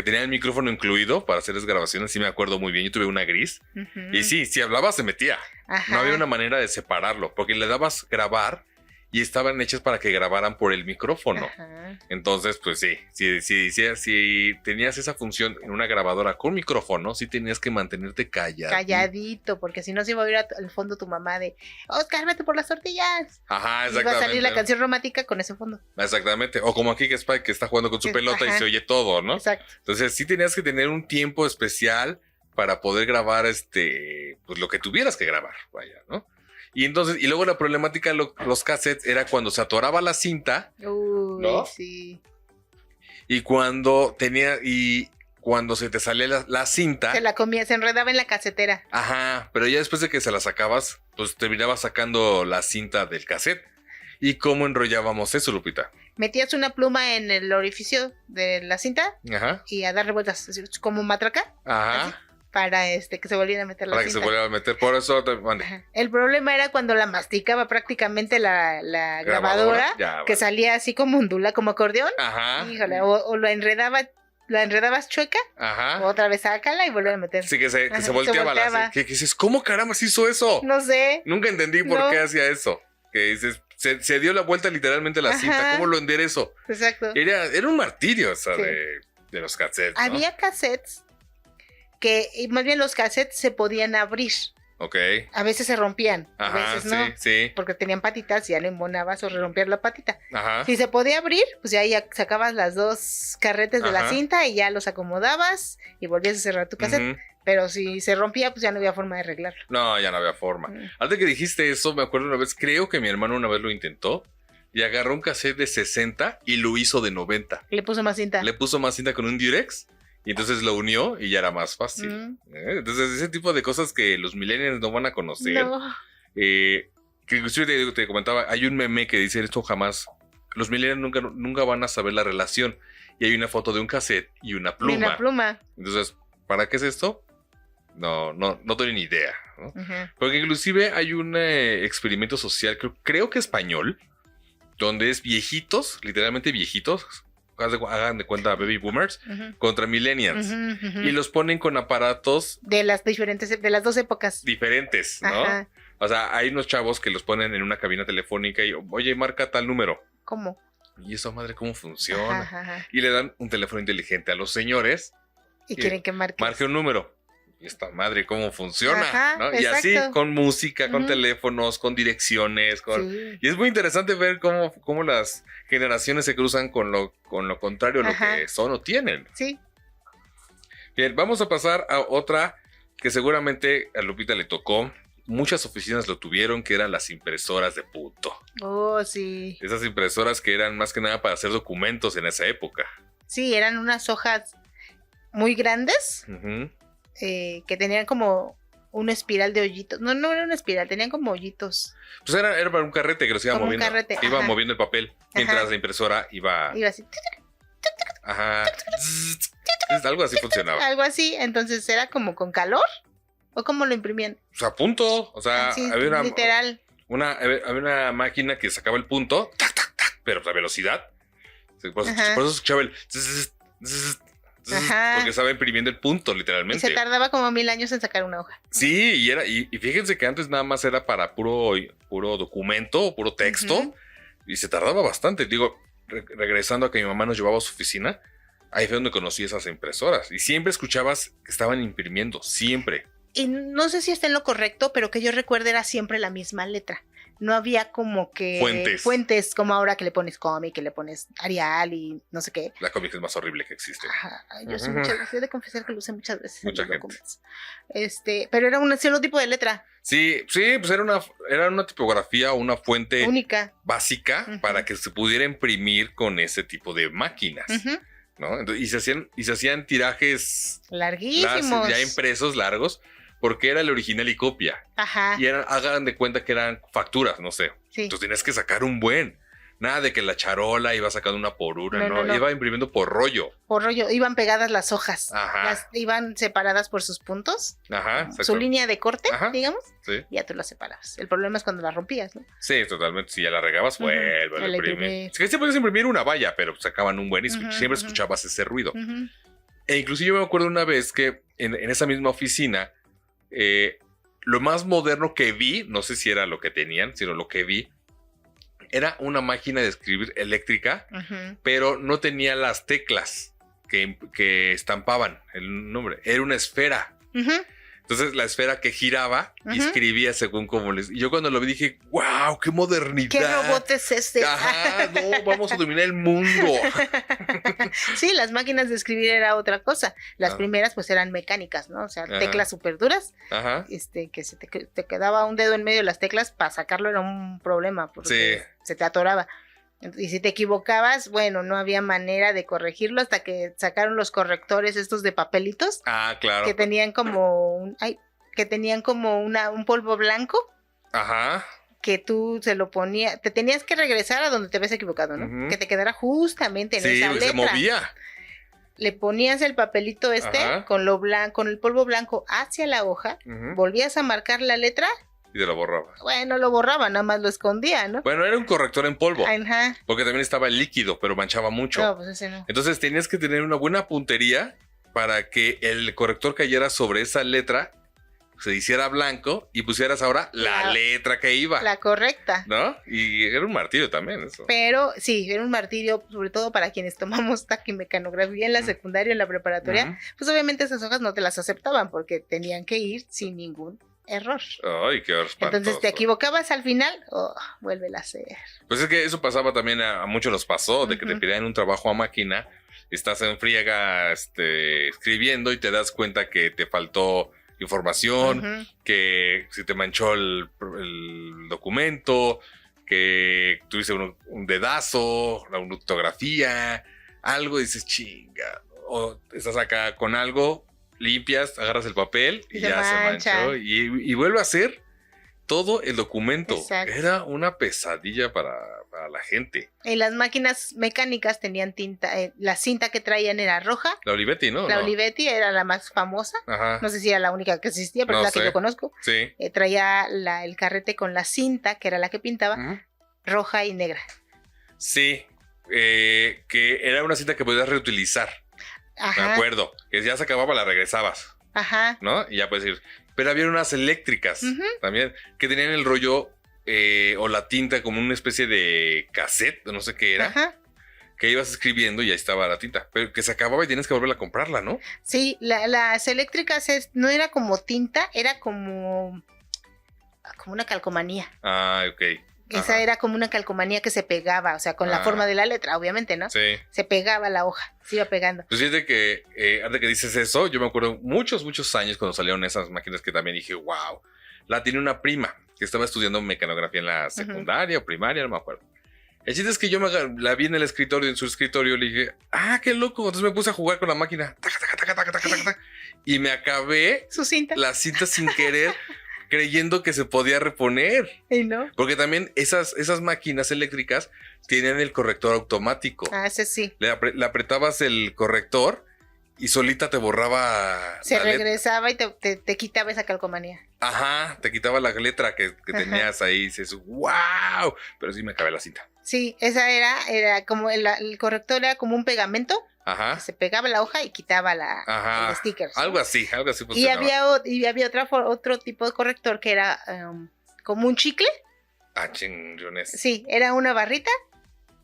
tenían el micrófono incluido para hacer las grabaciones, sí me acuerdo muy bien. Yo tuve una gris Ujú. y sí, si hablabas se metía. Ajá. No había una manera de separarlo, porque le dabas grabar y estaban hechas para que grabaran por el micrófono. Ajá. Entonces, pues sí, si tenías esa función en una grabadora con micrófono, sí tenías que mantenerte callado. Calladito, porque si no se iba a oír al fondo tu mamá de Oscar, vete por las tortillas. Ajá, Y iba a exactamente. salir la canción romántica con ese fondo. Exactamente. O como aquí que Spike que está jugando con su Sí, pelota y ajá. se oye todo, ¿no? Exacto. Entonces sí tenías que tener un tiempo especial para poder grabar pues lo que tuvieras que grabar, vaya, ¿no? Y entonces, y luego la problemática de los cassettes era cuando se atoraba la cinta Uy, ¿No? sí. y cuando se te salía la cinta. Se la comía, se enredaba en la casetera. Ajá, pero ya después de que se la sacabas, pues terminabas sacando la cinta del cassette. ¿Y cómo enrollábamos eso, Lupita? Metías una pluma en el orificio de la cinta Ajá, y a darle vueltas, así, como matraca, ajá, para que se volviera a meter la para que se cinta. volviera a meter. Por eso mande. Ajá. El problema era cuando la masticaba prácticamente la grabadora, Ya, que vale. salía así como ondula, como acordeón. Ajá, Híjole, o la enredabas chueca, ajá. otra vez sácala y volver a meter. Sí, que Ajá, se volteaba. Que dices, ¿cómo caramba se hizo eso? No sé. Nunca entendí por No. qué hacía eso. Que dices, se dio la vuelta literalmente la cinta. Ajá. ¿Cómo lo enderezo? Exacto. Era un martirio, o sea, Sí. de los cassettes, ¿no? Había cassettes y más bien los cassettes se podían abrir. Ok. A veces se rompían, a Ajá, veces no. sí. Porque tenían patitas y ya le embonabas o rompías la patita. Ajá. Si se podía abrir, pues ya sacabas las dos carretes de la Ajá. cinta y ya los acomodabas y volvías a cerrar tu cassette. Ujú. Pero si se rompía, pues ya no había forma de arreglarlo. No, ya no había forma. Mm. Antes que dijiste eso, me acuerdo una vez, creo que mi hermano una vez lo intentó y agarró un cassette de 60 y lo hizo de 90. Le puso más cinta. Le puso más cinta con un Durex y entonces lo unió y ya era más fácil. Mm. Entonces, ese tipo de cosas que los millennials no van a conocer. No. Que inclusive te comentaba, hay un meme que dice esto jamás. Los millennials nunca van a saber la relación. Y hay una foto de un cassette y una Ni pluma. una pluma. Entonces, ¿para qué es esto? No tengo ni idea, ¿no? Ujú. Porque inclusive hay un experimento social, creo que español, donde es viejitos, literalmente viejitos, hagan de cuenta baby boomers, contra millennials. Y los ponen con aparatos de las dos épocas diferentes, ¿no? Ajá. O sea, hay unos chavos que los ponen en una cabina telefónica y, oye, marca tal número. ¿Cómo? Y eso, madre, ¿cómo funciona? Ajá. Y le dan un teléfono inteligente a los señores. Y quieren que marque un número. Y esta madre, ¿cómo funciona? Ajá, ¿no? Y así, con música, con teléfonos, con direcciones. Sí. Y es muy interesante ver cómo las generaciones se cruzan con lo contrario a lo que son o tienen. Sí. Bien, vamos a pasar a otra que seguramente a Lupita le tocó. Muchas oficinas lo tuvieron, que eran las impresoras de punto. Oh, sí. Esas impresoras que eran más que nada para hacer documentos en esa época. Sí, eran unas hojas muy grandes que tenían como una espiral de hoyitos. No era una espiral, tenían como hoyitos. Pues era para un carrete que los iba como moviendo. Un carrete, iba moviendo el papel mientras la impresora iba así. Ajá. Algo así funcionaba. Algo así, entonces era como con calor. ¿O cómo lo imprimían? O sea, punto. O sea, sí, había una, literal. Había una máquina que sacaba el punto, tac, tac, tac, pero a velocidad. Por eso escuchaba el porque estaba imprimiendo el punto, literalmente. Y se tardaba como 1000 años en sacar una hoja. Sí, y fíjense que antes nada más era para puro documento, puro texto, y se tardaba bastante. Digo, regresando a que mi mamá nos llevaba a su oficina, ahí fue donde conocí esas impresoras. Y siempre escuchabas que estaban imprimiendo, siempre. Y no sé si está en lo correcto, pero que yo recuerde era siempre la misma letra. No había como que fuentes como ahora que le pones cómic, que le pones Arial y no sé qué. La cómic es más horrible que existe. Ajá. Yo sí he de confesar que lo usé muchas veces. Mucha gente. Pero era un cierto tipo de letra. Sí, pues era una tipografía, una fuente única, básica para que se pudiera imprimir con ese tipo de máquinas. ¿No? Entonces, y se hacían tirajes larguísimos, ya impresos largos, porque era el original y copia. Ajá. Y hagan de cuenta que eran facturas, no sé. Sí. Entonces tenías que sacar un buen. Nada de que la charola iba sacando una por una, no. Iba imprimiendo por rollo. Por rollo, iban pegadas las hojas. Ajá. Iban separadas por sus puntos. Ajá. Su línea de corte, digamos. Sí. Y ya tú las separabas. El problema es cuando las rompías, ¿no? Sí, totalmente. Si ya la regabas, vuelve a imprimir. Es que siempre puedes imprimir una valla, pero sacaban un buen y siempre escuchabas ese ruido. E inclusive yo me acuerdo una vez que en esa misma oficina, lo más moderno que vi, no sé si era lo que tenían, sino lo que vi, era una máquina de escribir eléctrica, pero no tenía las teclas que estampaban el nombre. Era una esfera. Entonces la esfera que giraba y escribía según como les... Y yo cuando lo vi dije, wow, qué modernidad. ¿Qué robot es este? Ajá, no, vamos a dominar el mundo. Sí, las máquinas de escribir era otra cosa. Las primeras pues eran mecánicas, ¿no? O sea, teclas súper duras. Que se te quedaba un dedo en medio de las teclas, para sacarlo era un problema porque se te atoraba. Y si te equivocabas, bueno, no había manera de corregirlo hasta que sacaron los correctores estos de papelitos. Ah, claro. Que tenían como un polvo blanco. Ajá. Que tú se lo ponías, te tenías que regresar a donde te habías equivocado, ¿no? Que te quedara justamente en esa letra. Sí, se movía. Le ponías el papelito con el polvo blanco hacia la hoja, volvías a marcar la letra. Y te lo borraba. Bueno, lo borraba, nada más lo escondía, ¿no? Bueno, era un corrector en polvo. Ajá. Porque también estaba el líquido, pero manchaba mucho. No, pues ese no. Entonces tenías que tener una buena puntería para que el corrector cayera sobre esa letra, se hiciera blanco y pusieras ahora la letra que iba. La correcta. ¿No? Y era un martirio también eso. Pero sí, era un martirio, sobre todo para quienes tomamos taquimecanografía en la secundaria, en la preparatoria. Pues obviamente esas hojas no te las aceptaban porque tenían que ir sin ningún error. Ay, qué espantoso. Entonces te equivocabas al final, vuélvela a hacer. Pues es que eso pasaba también a muchos nos pasó, de que te pidían un trabajo a máquina, estás en friega escribiendo y te das cuenta que te faltó información, que se te manchó el documento, que tuviste un dedazo, una ortografía, algo, y dices, chinga, o estás acá con algo, limpias, agarras el papel y ya se manchó y vuelve a ser todo el documento. Exacto. Era una pesadilla para la gente. Y las máquinas mecánicas tenían tinta, la cinta que traían era roja. La Olivetti, ¿no? La Olivetti era la más famosa. Ajá. No sé si era la única que existía, pero es la que yo conozco. Sí. Traía el carrete con la cinta, que era la que pintaba, roja y negra. Sí, que era una cinta que podías reutilizar. Ajá. Me acuerdo. Que ya se acababa, la regresabas, Ajá. ¿no? Y ya puedes ir. Pero había unas eléctricas también que tenían el rollo o la tinta como una especie de cassette, no sé qué era, Ajá. que ibas escribiendo y ahí estaba la tinta. Pero que se acababa y tienes que volver a comprarla, ¿no? Sí, las eléctricas no era como tinta, era como una calcomanía. Ah, ok. Esa Ajá. era como una calcomanía que se pegaba, o sea, con la forma de la letra, obviamente, ¿no? Sí. Se pegaba la hoja, se iba pegando. Pues fíjate que antes de que dices eso, yo me acuerdo muchos años cuando salieron esas máquinas que también dije, wow. La tiene una prima que estaba estudiando mecanografía en la secundaria o primaria, no me acuerdo. El chiste es que yo la vi en el escritorio, en su escritorio, le dije, qué loco. Entonces me puse a jugar con la máquina. Taca, taca, taca, taca, taca, taca, taca, y me acabé Su cinta. la cinta sin querer, creyendo que se podía reponer. ¿Y no? Porque también esas máquinas eléctricas tienen el corrector automático. Ah, ese sí. Le apretabas el corrector y solita te borraba. Se la letra. regresaba y te quitaba esa calcomanía. Ajá, te quitaba la letra que tenías ahí. Y dices, wow. Pero sí me acabé la cinta. Sí, esa era como el corrector era como un pegamento. Ajá. Que se pegaba la hoja y quitaba Ajá. el sticker. ¿Sí? Algo así Y funcionaba. había otro tipo de corrector que era como un chicle. Chingones. Sí, era una barrita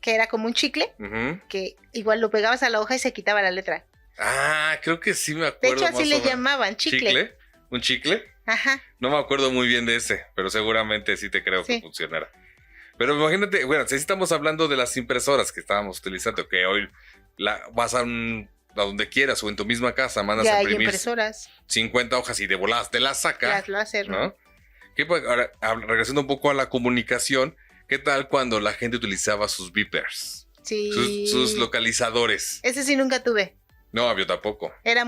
que era como un chicle Ujú. que igual lo pegabas a la hoja y se quitaba la letra. Creo que sí me De acuerdo. hecho, así más le o menos. llamaban, chicle. ¿Un chicle? Ajá. No me acuerdo muy bien de ese, pero seguramente sí te creo que Sí. funcionara. Pero imagínate, bueno, si estamos hablando de las impresoras que estábamos utilizando, que hoy vas a donde quieras o en tu misma casa, mandas Ya a hay imprimir impresoras. 50 hojas y de voladas te las saca, Las láser, ¿no? ¿no? Ahora, regresando un poco a la comunicación, ¿qué tal cuando la gente utilizaba sus beepers? Sí. Sus localizadores. Ese sí nunca tuve. No, yo tampoco. Era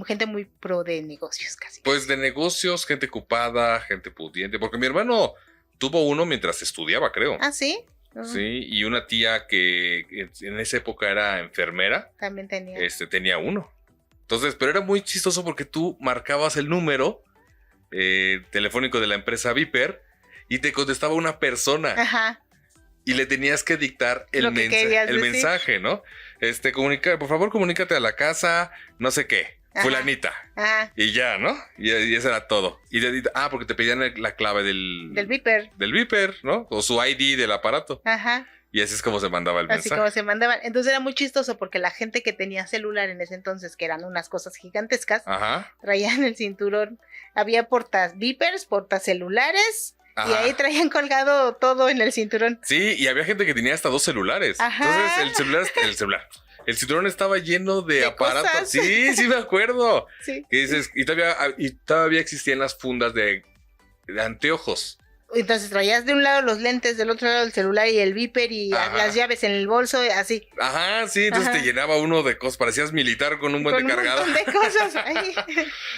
gente muy pro de negocios, casi. Pues de negocios, gente ocupada, gente pudiente, porque mi hermano tuvo uno mientras estudiaba, creo. ¿Ah, sí? Sí, y una tía que en esa época era enfermera, También tenía. tenía uno. Entonces, pero era muy chistoso porque tú marcabas el número telefónico de la empresa Viper y te contestaba una persona Ajá. y le tenías que dictar Lo que querías decir. mensaje, ¿no? Por favor, comunícate a la casa, no sé qué, Ajá. fulanita. Ajá. Y ya, ¿no? Y eso era todo. Porque te pedían la clave Del beeper. del Viper, ¿no? O su ID del aparato. Ajá. Y así es como se mandaba el Así mensaje. como se mandaban. Entonces era muy chistoso porque la gente que tenía celular en ese entonces, que eran unas cosas gigantescas, Ajá. traían el cinturón. Había portas beepers, portas celulares. Y Ajá. ahí traían colgado todo en el cinturón. Sí, y había gente que tenía hasta 2 celulares. Ajá. Entonces el cinturón estaba lleno de aparatos. cosas. Sí, me acuerdo. Sí. Que dices, y todavía existían las fundas de anteojos. Entonces traías de un lado los lentes, del otro lado el celular y el beeper y Ajá. las llaves en el bolso, así. Ajá, sí, entonces Ajá. te llenaba uno de cosas, parecías militar con un buen Con de un cargado. montón de cosas. Ay.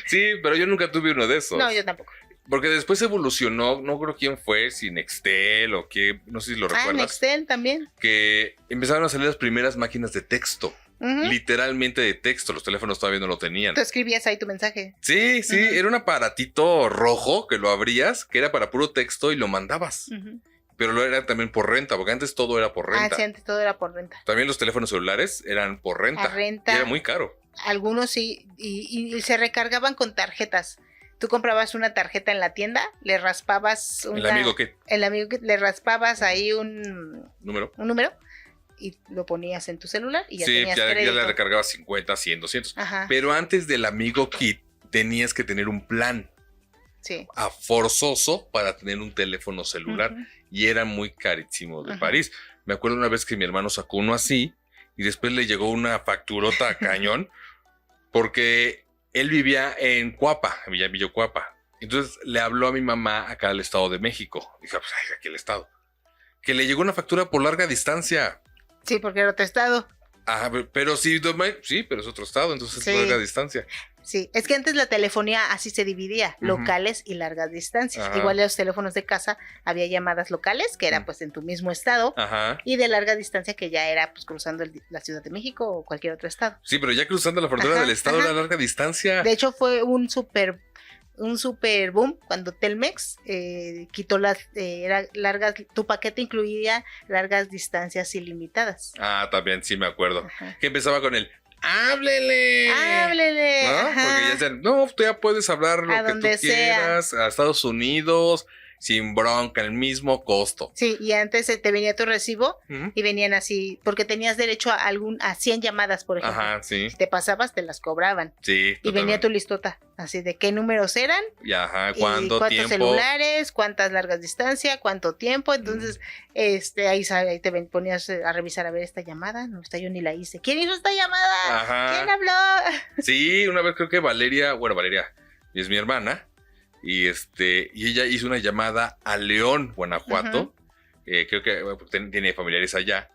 Sí, pero yo nunca tuve uno de esos. No, yo tampoco. Porque después evolucionó, no creo quién fue, si Nextel o qué, no sé si lo recuerdas. Nextel también. Que empezaron a salir las primeras máquinas de texto. Ujú. Literalmente de texto, los teléfonos todavía no lo tenían. Tú escribías ahí tu mensaje. Sí, Ujú. era un aparatito rojo que lo abrías, que era para puro texto y lo mandabas. Ujú. Pero lo era también por renta, porque antes todo era por renta. Sí, antes todo era por renta. También los teléfonos celulares eran por renta. A renta. Y era muy caro. Algunos sí, y se recargaban con tarjetas. Tú comprabas una tarjeta en la tienda, le raspabas El amigo que le raspabas ahí un número. número y lo ponías en tu celular y ya Sí, tenías ya crédito. le recargabas 50, 100, 200. Ajá, Pero antes del amigo kit tenías que tener un plan sí. forzoso para tener un teléfono celular. Ujú. Y era muy carísimo de Ajá. París. Me acuerdo una vez que mi hermano sacó uno así y después le llegó una facturota a cañón porque él vivía en Cuapa, en Villacuapa. Entonces le habló a mi mamá acá al Estado de México. Dije, pues ay, aquí el Estado. Que le llegó una factura por larga distancia. Sí, porque era otro estado. Ajá, pero sí, pero es otro estado, entonces Sí. es larga distancia. Sí, es que antes la telefonía así se dividía, Ujú. locales y largas distancias. Ajá. Igual en los teléfonos de casa había llamadas locales, que era Mm. pues en tu mismo estado, Ajá. y de larga distancia que ya era pues cruzando la Ciudad de México o cualquier otro estado. Sí, pero ya cruzando la frontera Ajá, del estado ajá. era larga distancia. De hecho fue un súper un super boom cuando Telmex quitó las largas, tu paquete incluía largas distancias ilimitadas. Ah, también sí me acuerdo. Ajá. Que empezaba con el ¡háblele! ¡Háblele! ¿No? Ajá. Porque ya decían, no, tú ya puedes hablar lo A que tú donde sea. quieras, a Estados Unidos, sin bronca, el mismo costo. Sí, y antes te venía tu recibo Ujú. y venían así, porque tenías derecho a 100 llamadas, por ejemplo. Ajá, sí, Si te pasabas, te las cobraban. sí. Y venía tu listota, así de qué números eran, Y ajá, y ¿cuánto cuántos tiempo? celulares, cuántas largas distancias, cuánto tiempo. Entonces, ahí te ponías a revisar, a ver esta llamada. No, esta yo ni la hice. ¿Quién hizo esta llamada? Ajá. ¿Quién habló? Sí, una vez creo que Valeria es mi hermana, y ella hizo una llamada a León, Guanajuato. Creo que tiene familiares allá.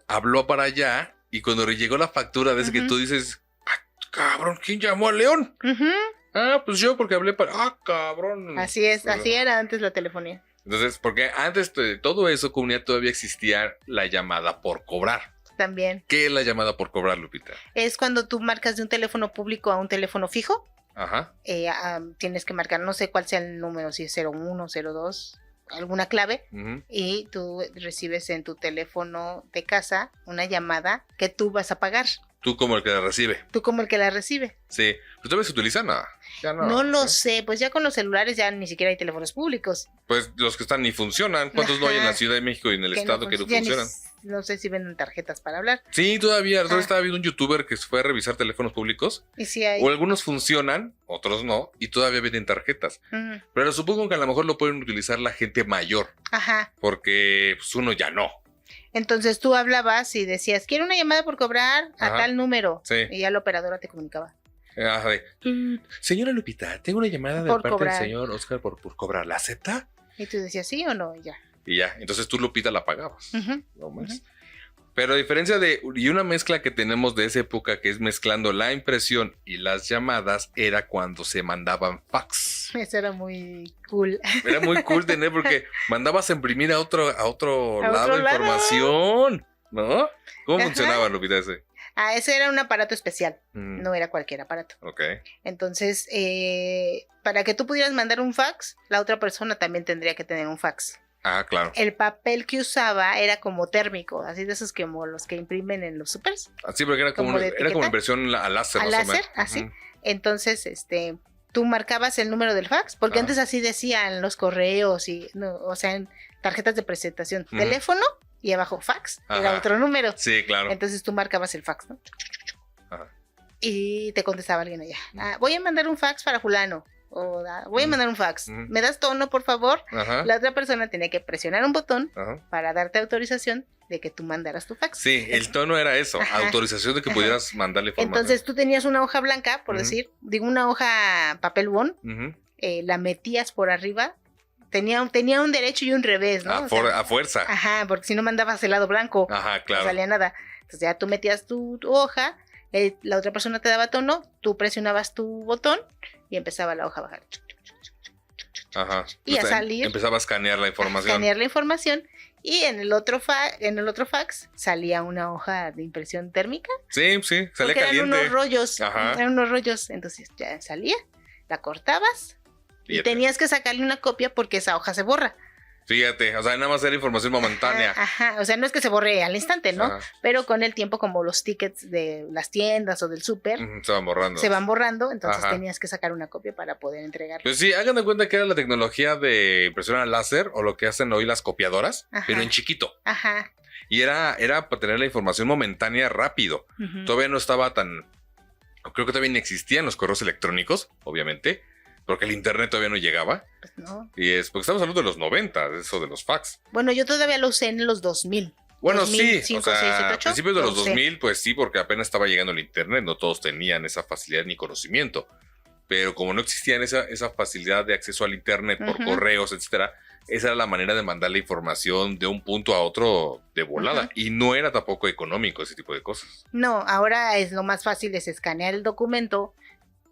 Habló para allá, y cuando le llegó la factura de ese que tú dices, ¡ah, cabrón! ¿Quién llamó a León? Ujú. Ah, pues yo, porque hablé para. ¡Ah, cabrón! Así es, así era antes la telefonía. Entonces, porque antes de todo eso, comunidad, todavía existía la llamada por cobrar. También. ¿Qué es la llamada por cobrar, Lupita? Es cuando tú marcas de un teléfono público a un teléfono fijo. Ajá. Tienes que marcar, no sé cuál sea el número, si es 01, 02, alguna clave, Ujú. y tú recibes en tu teléfono de casa una llamada que tú vas a pagar, Tú como el que la recibe. tú como el que la recibe. Sí. ¿Pero todavía se utiliza? Nada. Ya no. No lo ¿eh? sé, pues ya con los celulares ya ni siquiera hay teléfonos públicos. Pues los que están ni funcionan. ¿Cuántos no hay en la Ajá. Ciudad de México y en el que estado que no ya ni funcionan? no sé si venden tarjetas para hablar. Sí, todavía. Ah. Estaba viendo un youtuber que fue a revisar teléfonos públicos. Y si hay. O algunos funcionan, otros no. Y todavía venden tarjetas. Mm, Pero supongo que a lo mejor lo pueden utilizar la gente mayor. ajá. Porque pues, uno ya no. Entonces tú hablabas y decías, quiero una llamada por cobrar a Ajá. tal número. Sí. Y ya la operadora te comunicaba. Ajá, señora Lupita, tengo una llamada de Por parte cobrar. del señor Oscar por cobrar. ¿La acepta? Y tú decías, ¿sí o no? Y ya. Y ya, entonces tú, Lupita, la pagabas. Ujú. No más. Ujú. Pero a diferencia y una mezcla que tenemos de esa época, que es mezclando la impresión y las llamadas, era cuando se mandaban fax. Eso era muy cool. Era muy cool tener, porque mandabas a imprimir a otro lado otro lado. información, ¿no? ¿Cómo Ajá. funcionaba, Lupita, ese? Ese era un aparato especial, Mm, no era cualquier aparato. Ok. Entonces, para que tú pudieras mandar un fax, la otra persona también tendría que tener un fax. Ah, claro. El papel que usaba era como térmico, así de esos como los que imprimen en los supers. Así, porque era como, ¿Como de era como etiqueta? impresión a láser. ¿A más o láser? menos. Así. Ujú. Entonces, tú marcabas el número del fax, porque Ah. antes así decían los correos y, no, o sea, en tarjetas de presentación, Ujú. teléfono y abajo fax, era Ajá. otro número. Sí, claro. Entonces tú marcabas el fax, ¿no? Ajá. Y te contestaba alguien allá. Voy a mandar un fax para fulano. O voy a mandar un fax. Ujú. ¿Me das tono, por favor? Ajá. La otra persona tenía que presionar un botón Ajá. para darte autorización de que tú mandaras tu fax. Sí, el tono era eso, Ajá. autorización de que Ajá. pudieras mandarle información. Entonces tú tenías una hoja blanca, por Ujú. decir, digo una hoja papel bond, Ujú. la metías por arriba. Tenía un derecho y un revés, ¿no? O sea, A fuerza. ajá, porque si no mandabas el lado blanco, Ajá, no claro. salía nada. Entonces ya tú metías tu hoja, la otra persona te daba tono, tú presionabas tu botón y empezaba la hoja a bajar. Ajá. Y a Pues, salir. Empezaba a escanear la información. Escanear la información y en el otro fax salía una hoja de impresión térmica. Sí, sí, salía Porque eran caliente. unos rollos, Ajá. eran unos rollos. Entonces ya salía, la cortabas y Fíjate. tenías que sacarle una copia porque esa hoja se borra. Fíjate, o sea, nada más era información momentánea. Ajá, o sea, no es que se borre al instante, ¿no? Ajá. Pero con el tiempo, como los tickets de las tiendas o del súper, Ujú, se van borrando. se van borrando, entonces Ajá. tenías que sacar una copia para poder entregarlo. Pues sí, hagan de cuenta que era la tecnología de impresión a láser o lo que hacen hoy las copiadoras, Ajá. pero en chiquito. Ajá. Y era para tener la información momentánea rápido. Ujú. Todavía no estaba tan... Creo que todavía no existían los correos electrónicos, obviamente, porque el internet todavía no llegaba. Pues no. Y es porque estamos hablando de los 90, de eso de los fax. Bueno, yo todavía lo usé en los 2000. Bueno, 2005, sí, o sea, 6, 7, a 8, principios de los lo usé. 2000, pues sí, porque apenas estaba llegando el internet, no todos tenían esa facilidad ni conocimiento. Pero como no existía esa facilidad de acceso al internet por Ujú. correos, etcétera, esa era la manera de mandar la información de un punto a otro de volada. Ujú. Y no era tampoco económico ese tipo de cosas. No, ahora es lo más fácil, es escanear el documento,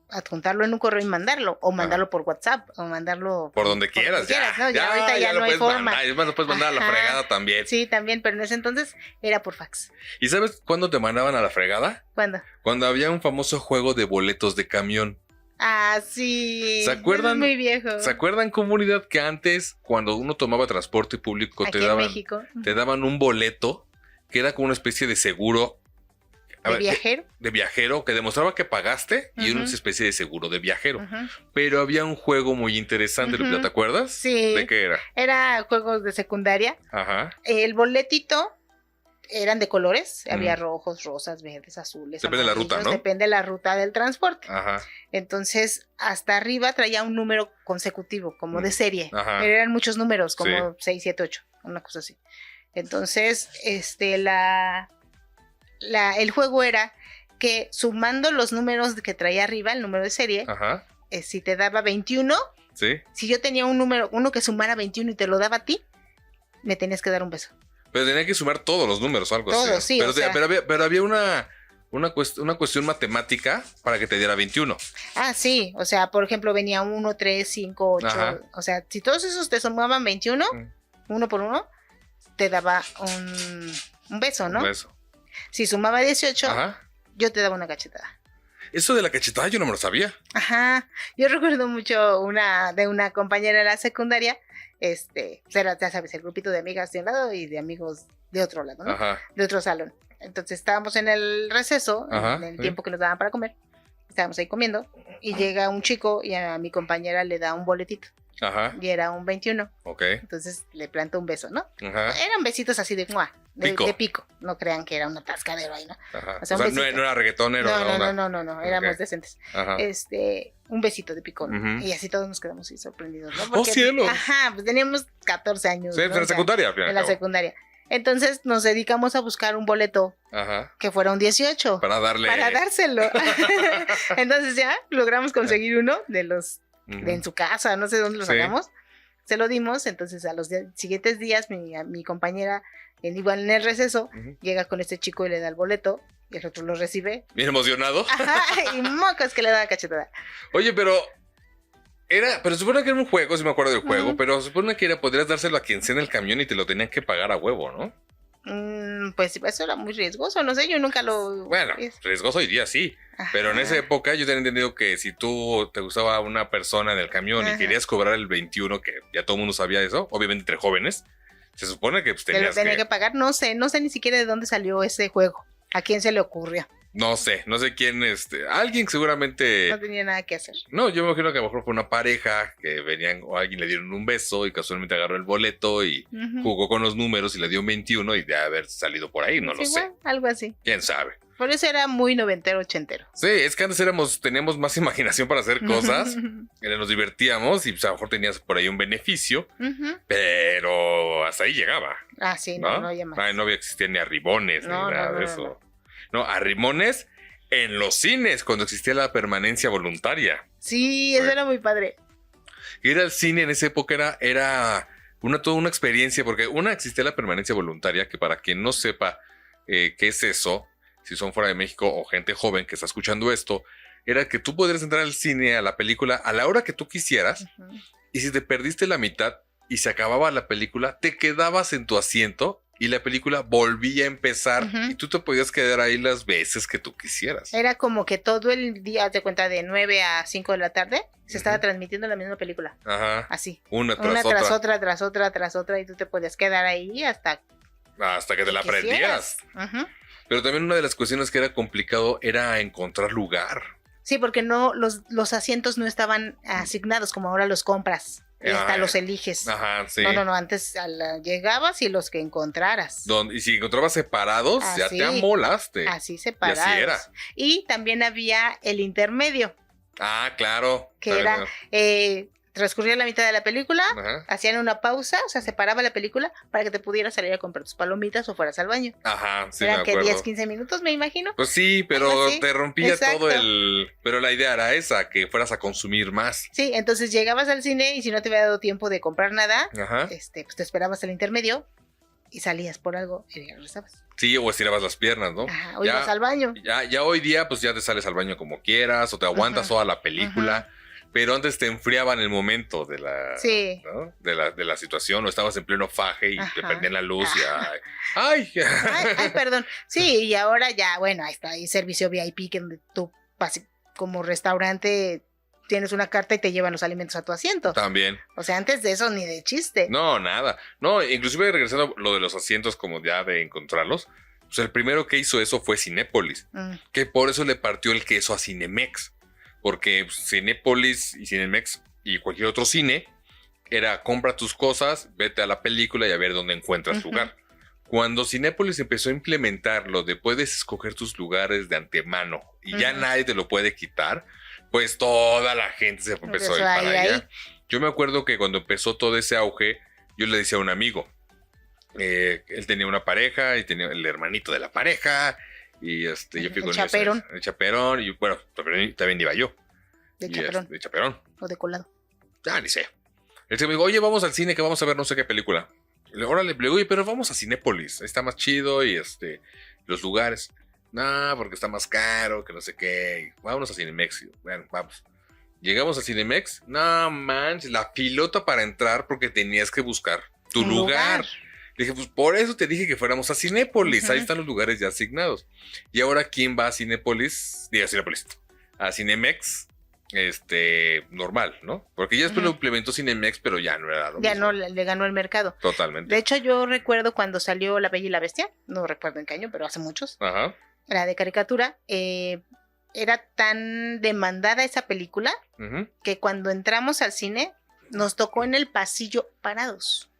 adjuntarlo en un correo y mandarlo, o mandarlo por WhatsApp, o mandarlo Por donde quieras, ya. ¿no? Ya ahorita ya lo no hay puedes forma. mandar, es más, lo puedes mandar a la Ajá. fregada también. Sí, también, pero en ese entonces era por fax. ¿Y sabes cuándo te mandaban a la fregada? ¿Cuándo? Cuando había un famoso juego de boletos de camión. Ah, sí. ¿Se acuerdan? Es muy viejo. ¿Se acuerdan, comunidad, que antes, cuando uno tomaba transporte público, Aquí en México. te daban un boleto que era como una especie de seguro? ¿De viajero? De viajero, que demostraba que pagaste y era una especie de seguro de viajero. Ujú. Pero había un juego muy interesante, Ujú. Lupita, ¿te acuerdas? Sí. ¿De qué era? Era juegos de secundaria. Ajá. El boletito eran de colores. Había rojos, rosas, verdes, azules. Depende de la ruta, amarillos, ¿no? Depende de la ruta del transporte. Ajá. Entonces, hasta arriba traía un número consecutivo, como de serie. Ajá. Pero eran muchos números, como Sí. 6, 7, 8, una cosa así. Entonces, el juego era que sumando los números que traía arriba, el número de serie, Ajá. si te daba 21, Sí. si yo tenía uno que sumara 21 y te lo daba a ti, me tenías que dar un beso. Pero tenía que sumar todos los números o algo así. Todos, sí, Pero, o sea. pero había una cuestión matemática para que te diera 21. Ah, sí, o sea, por ejemplo, venía 1, 3, 5, 8, Ajá. o sea, si todos esos te sumaban 21, uno por uno, te daba un beso, ¿no? Eso. Si sumaba 18, Ajá. yo te daba una cachetada. Eso de la cachetada yo no me lo sabía. Ajá, yo recuerdo mucho de una compañera en la secundaria, era, ya sabes, el grupito de amigas de un lado y de amigos de otro lado, ¿no? Ajá. De otro salón. Entonces estábamos en el receso, Ajá, en el sí. tiempo que nos daban para comer, estábamos ahí comiendo y llega un chico y a mi compañera le da un boletito Ajá. y era un 21, Ok. entonces le planta un beso, ¿no? Ajá. Eran besitos así de ¡mua! Pico. De pico, no crean que era un atascadero ahí, ¿no? Ajá. O sea, O un sea, no besito. era reggaetonero. No, éramos Ok. decentes. Ajá. Un besito de pico, ¿no? Ujú. Y así todos nos quedamos así sorprendidos, ¿no? ¡Oh, cielos! Ajá, pues teníamos 14 años. Sí, ¿no? en O la sea, secundaria. al fin y al en la cabo. secundaria. Entonces nos dedicamos a buscar un boleto Ajá. que fuera un 18 Para darle. para dárselo. Entonces ya logramos conseguir uno de los Ujú. de en su casa, no sé dónde lo Sí. sacamos. Se lo dimos, entonces a los siguientes días mi compañera, igual en el receso, Ujú. llega con este chico y le da el boleto y el otro lo recibe. Bien emocionado. Ajá, y mocos que le da cachetada. Oye, pero se supone que era un juego, si me acuerdo del juego, Ujú. pero se supone que podrías dárselo a quien sea en el camión y te lo tenían que pagar a huevo, ¿no? Pues eso era muy riesgoso, no sé, yo nunca lo... Bueno, riesgoso hoy día sí, pero en esa Ajá. época yo tenía entendido que si tú te gustaba una persona en el camión y Ajá. querías cobrar el 21, que ya todo el mundo sabía eso, obviamente entre jóvenes, se supone que pues, Te lo tenías tenía que... que pagar, no sé ni siquiera de dónde salió ese juego, a quién se le ocurrió, No sé quién, alguien seguramente... no tenía nada que hacer. No, yo me imagino que a lo mejor fue una pareja que venían o alguien le dieron un beso y casualmente agarró el boleto y Ujú. jugó con los números y le dio 21 y de haber salido por ahí, no lo Sí, sé. igual, algo así. ¿Quién sabe? Por eso era muy noventero, ochentero. Sí, es que antes teníamos más imaginación para hacer cosas, nos divertíamos y pues, a lo mejor tenías por ahí un beneficio, Ujú. pero hasta ahí llegaba, Ah, sí, ¿no? no había más. Ay, no existía ni arrimones No, ni nada no, de no, eso. No, arrimones en los cines, cuando existía la permanencia voluntaria. Sí, eso era muy padre. Ir al cine en esa época era toda una experiencia, porque existía la permanencia voluntaria, que para quien no sepa qué es eso, si son fuera de México o gente joven que está escuchando esto, era que tú podrías entrar al cine, a la película, a la hora que tú quisieras, Ujú. y si te perdiste la mitad y se acababa la película, te quedabas en tu asiento y la película volvía a empezar Ujú. y tú te podías quedar ahí las veces que tú quisieras. Era como que todo el día, haz de cuenta, de 9 a 5 de la tarde, se estaba transmitiendo la misma película. Ajá. Así. Una tras Una otra. tras otra, tras otra, tras otra, y tú te podías quedar ahí hasta Hasta que te la aprendieras. quisieras. Ujú. Pero también una de las cuestiones que era complicado era encontrar lugar. Sí, porque no, los asientos no estaban asignados como ahora los compras. Y hasta los eliges. Ajá, sí. No, antes llegabas y los que encontraras. Y si encontrabas separados, ya Así. te amolaste. Así separados. Y así era. Y también había el intermedio, Ah, claro. que También, era, transcurría la mitad de la película, Ajá. hacían una pausa, o sea, se paraba la película para que te pudieras salir a comprar tus palomitas o fueras al baño. Ajá, sí, Eran me que acuerdo. 10, 15 minutos, me imagino. Pues sí, pero Algo así. te rompía Exacto. todo Pero la idea era esa, que fueras a consumir más. Sí, entonces llegabas al cine y si no te había dado tiempo de comprar nada, Ajá. pues te esperabas el intermedio y salías por algo y regresabas. Sí, o estirabas las piernas, ¿no? Ajá, o ibas al baño. Ya hoy día, pues ya te sales al baño como quieras, o te aguantas Ujú. toda la película. Pero antes te enfriaban el momento de la, Sí. ¿no? de la situación, o estabas en pleno faje y te Ajá. prendían la luz Ajá. y ¡ay! Ay, perdón. Sí, y ahora ya, bueno, ahí está, hay servicio VIP que donde tú como restaurante tienes una carta y te llevan los alimentos a tu asiento. También. O sea, antes de eso ni de chiste. No, nada. No, inclusive regresando a lo de los asientos, como ya de encontrarlos, pues el primero que hizo eso fue Cinépolis, que por eso le partió el queso a Cinemex, porque Cinépolis y Cinemex y cualquier otro cine era compra tus cosas, vete a la película y a ver dónde encuentras lugar. Cuando Cinépolis empezó a implementar lo de puedes escoger tus lugares de antemano y ya nadie te lo puede quitar, pues toda la gente se empezó a ir para allá. Yo me acuerdo que cuando empezó todo ese auge, yo le decía a un amigo, él tenía una pareja y tenía el hermanito de la pareja y yo fui con el chaperón y bueno, también iba yo. ¿De chaperón? De chaperón. ¿O de colado? Ya, ni sé. Él me dijo, oye, vamos al cine que vamos a ver no sé qué película. Órale, le digo, oye, pero vamos a Cinépolis, ahí está más chido y los lugares. No, porque está más caro, que no sé qué. Vámonos a Cinemex. Bueno, vamos. Llegamos a Cinemex. No manches, la pilota para entrar porque tenías que buscar tu lugar. Dije, pues por eso te dije que fuéramos a Cinépolis. Ahí están los lugares ya asignados. Y ahora, ¿quién va a Cinépolis? Diga, Cinépolis. A Cinemex, normal, ¿no? Porque ya después lo implementó Cinemex, pero ya no era lo mismo. Ya no le ganó el mercado. Totalmente. De hecho, yo recuerdo cuando salió La Bella y la Bestia. No recuerdo en qué año, pero hace muchos. Ajá. Era de caricatura. Era tan demandada esa película que cuando entramos al cine nos tocó en el pasillo parados.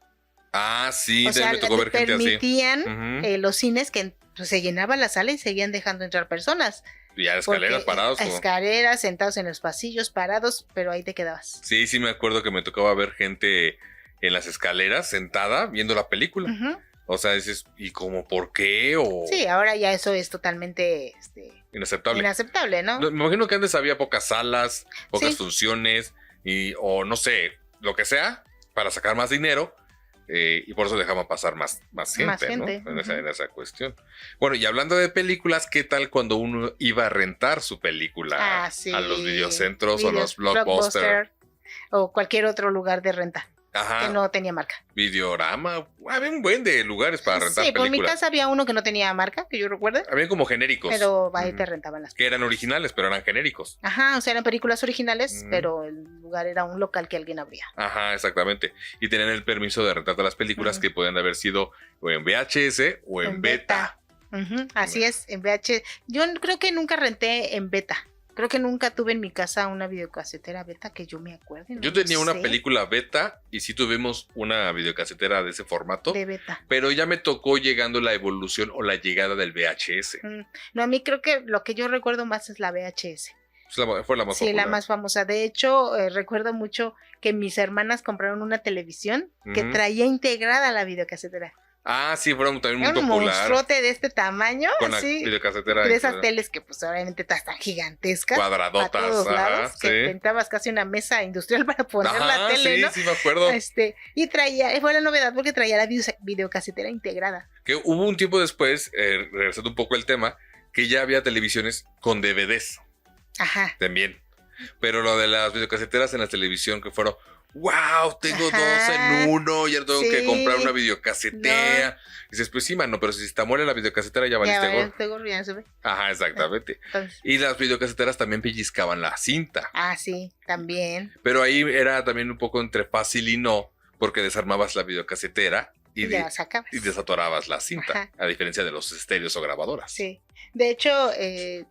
Ah, sí, o sea, me tocó ver gente así. Permitían los cines que se llenaba la sala y seguían dejando entrar personas. Y a escaleras parados. A escaleras, sentados en los pasillos, parados, pero ahí te quedabas. Sí, me acuerdo que me tocaba ver gente en las escaleras sentada viendo la película. O sea, dices, ¿y cómo por qué? Sí, ahora ya eso es totalmente inaceptable, ¿no? Me imagino que antes había pocas salas, pocas funciones, o no sé, lo que sea, para sacar más dinero. Y por eso dejaban pasar más gente, ¿no? En esa cuestión. Bueno, y hablando de películas, ¿qué tal cuando uno iba a rentar su película a los videocentros o los Blockbuster? O cualquier otro lugar de renta. Ajá. Que no tenía marca. Videorama. Había un buen de lugares para rentar películas. Sí, por mi casa había uno que no tenía marca, que yo recuerdo. Habían como genéricos. Pero ahí te rentaban las que eran originales, pero eran genéricos. Ajá, o sea, eran películas originales, pero el lugar era un local que alguien abría. Ajá, exactamente. Y tenían el permiso de rentar las películas que podían haber sido o en VHS o en beta. Así es, en VHS. Yo creo que nunca renté en beta. Creo que nunca tuve en mi casa una videocasetera beta que yo me acuerde. Yo tenía una película beta y sí tuvimos una videocasetera de ese formato. De beta. Pero ya me tocó llegando la evolución o la llegada del VHS. No, a mí creo que lo que yo recuerdo más es la VHS. Fue la más popular. Sí, la más famosa. De hecho, recuerdo mucho que mis hermanas compraron una televisión que traía integrada la videocasetera. Ah, sí, fueron también muy popular. Un monstruote de este tamaño. Con así, la videocasetera. De esas teles que pues obviamente están gigantescas. Cuadradotas. Para todos lados. Que rentabas casi una mesa industrial para poner la tele, ¿no? Sí, me acuerdo. Y fue la novedad porque traía la videocasetera integrada. Que hubo un tiempo después, regresando un poco el tema, que ya había televisiones con DVDs. Ajá. También. Pero lo de las videocaseteras en la televisión que fueron... ¡Wow! Tengo dos en uno. Ya tengo que comprar una videocasetera. No. Y dices, pues sí, mano, pero si te muere la videocasetera, ya valiste gorro. Ajá, exactamente. Entonces. Y las videocaseteras también pellizcaban la cinta. Ah, sí, también. Pero ahí era también un poco entre fácil y no, porque desarmabas la videocasetera y desatorabas la cinta. Ajá. A diferencia de los estéreos o grabadoras. Sí. De hecho,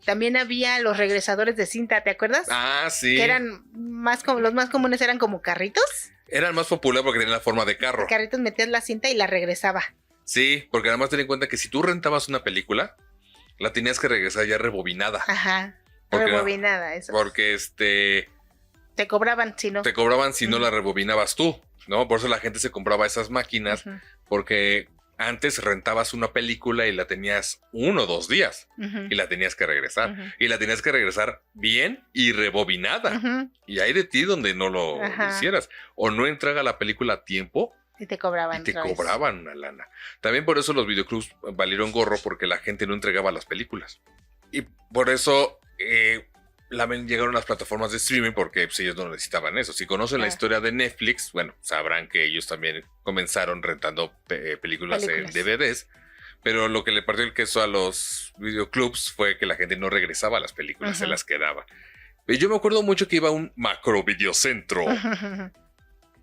también había los regresadores de cinta, ¿te acuerdas? Ah, sí. Que eran los más comunes eran como carritos. Eran más populares porque tenían la forma de carro. Carritos, metías la cinta y la regresaba. Sí, porque además ten en cuenta que si tú rentabas una película, la tenías que regresar ya rebobinada. Ajá, rebobinada, eso. Porque te cobraban si no. Te cobraban si no la rebobinabas tú, ¿no? Por eso la gente se compraba esas máquinas, porque... Antes rentabas una película y la tenías 1 o 2 días y la tenías que regresar. Y la tenías que regresar bien y rebobinada. Y hay de ti donde no lo hicieras. O no entrega la película a tiempo. Y te cobraban. Una lana. También por eso los videoclubs valieron gorro porque la gente no entregaba las películas. Y por eso llegaron las plataformas de streaming porque pues, ellos no necesitaban eso. Si conocen la historia de Netflix, bueno, sabrán que ellos también comenzaron rentando películas en DVDs, pero lo que le partió el queso a los videoclubs fue que la gente no regresaba a las películas, se las quedaba. Yo me acuerdo mucho que iba a un macro videocentro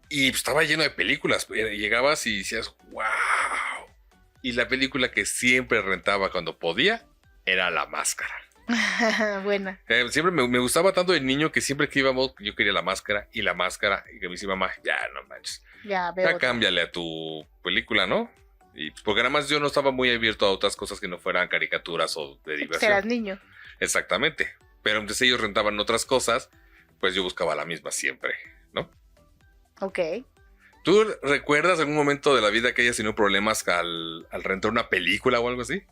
y estaba lleno de películas. Llegabas y decías, wow. Y la película que siempre rentaba cuando podía era La Máscara. Buena. Siempre me gustaba tanto de niño que siempre que íbamos yo quería La Máscara. Y que me decía mamá, ya no manches. Ya, veo. Ya cámbiale a tu película, ¿no? Y porque nada más yo no estaba muy abierto a otras cosas que no fueran caricaturas o de diversión. Serás niño. Exactamente. Pero entonces ellos rentaban otras cosas, pues yo buscaba la misma siempre, ¿no? Ok. ¿Tú recuerdas algún momento de la vida que hayas tenido problemas al rentar una película o algo así?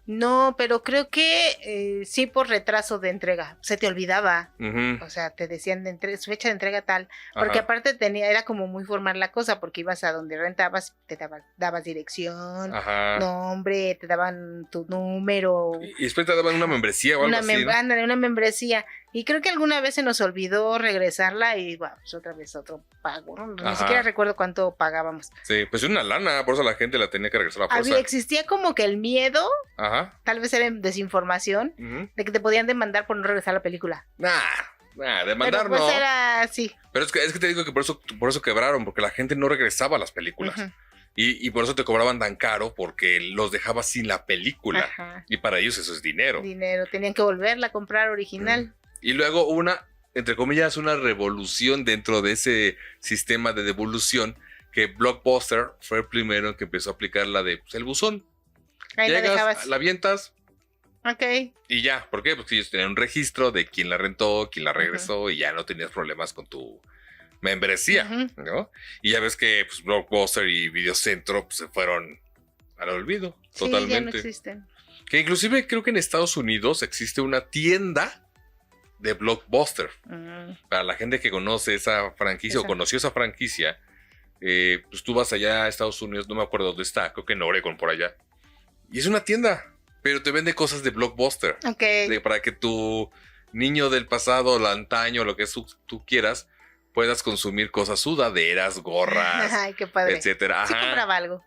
No, pero creo que sí por retraso de entrega. Se te olvidaba. Ujú. O sea, te decían su fecha de entrega tal. Porque Ajá. aparte era como muy formal la cosa, porque ibas a donde rentabas, te dabas dirección, Ajá. nombre, te daban tu número. Y después te daban una membresía o algo así, ¿no? Ándale, una membresía. Y creo que alguna vez se nos olvidó regresarla y bueno, pues otra vez otro pago, ¿no? Ni Ajá. siquiera recuerdo cuánto pagábamos. Sí, pues una lana, por eso la gente la tenía que regresar a fuerza. Existía como que el miedo, Ajá. tal vez era desinformación, Ujú. de que te podían demandar por no regresar la película. Nah, demandar Pero pues no. era así. Pero es que te digo que por eso quebraron, porque la gente no regresaba a las películas. Ujú. Y por eso te cobraban tan caro, porque los dejabas sin la película. Ajá. Y para ellos eso es dinero. Dinero, tenían que volverla a comprar original. Y luego entre comillas, una revolución dentro de ese sistema de devolución, que Blockbuster fue el primero que empezó a aplicar la de pues, el buzón. Ahí la Llegas, dejabas. la avientas Ok. y ya. ¿Por qué? Porque ellos tenían un registro de quién la rentó, quién la regresó, y ya no tenías problemas con tu membresía, Ujú. ¿no? Y ya ves que pues, Blockbuster y Videocentro pues, se fueron al olvido, Sí, ya no totalmente. existen. Que inclusive creo que en Estados Unidos existe una tienda de Blockbuster. Para la gente que conoce esa franquicia o conoció esa franquicia, pues tú vas allá a Estados Unidos, no me acuerdo dónde está, creo que en Oregon por allá. Y es una tienda, pero te vende cosas de Blockbuster. Ok. Para que tu niño del pasado, el antaño, lo que tú quieras, puedas consumir cosas, sudaderas, gorras, Ay, qué padre. etcétera. Sí Ajá. compraba algo.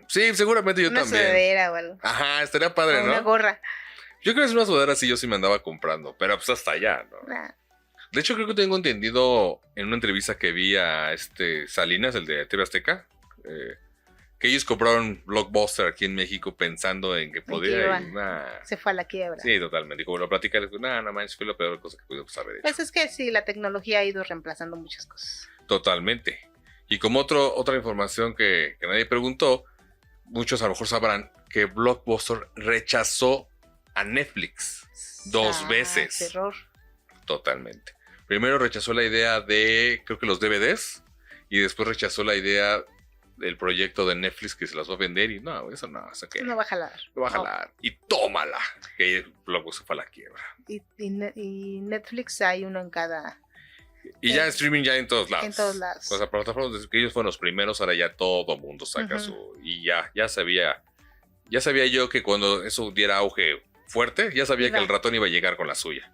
Sí, seguramente yo Una también. sudadera o algo. Ajá, estaría padre, O una ¿no? gorra. Yo creo que es una sudadera sí yo sí me andaba comprando, pero pues hasta allá, ¿no? Nah. De hecho, creo que tengo entendido en una entrevista que vi a Salinas, el de TV Azteca, que ellos compraron Blockbuster aquí en México pensando en que podía ir. Se fue a la quiebra. Sí, totalmente. Y como lo platica, no manches, fue la peor cosa que pudimos haber hecho. Pues es que sí, la tecnología ha ido reemplazando muchas cosas. Totalmente. Y como otra información que nadie preguntó, muchos a lo mejor sabrán que Blockbuster rechazó a Netflix 2 veces. Terror. Totalmente. Primero rechazó la idea de, creo que los DVDs, y después rechazó la idea del proyecto de Netflix que se las va a vender, y no, eso no, eso que No va a jalar. lo va a jalar. Y tómala, que luego se fue a la quiebra. Y Netflix hay uno en cada... Y ya streaming ya en todos lados. En todos lados. O sea, plataformas que ellos fueron los primeros, ahora ya todo mundo saca su... Y ya sabía yo que cuando eso diera auge fuerte, ya sabía que el ratón iba a llegar con la suya.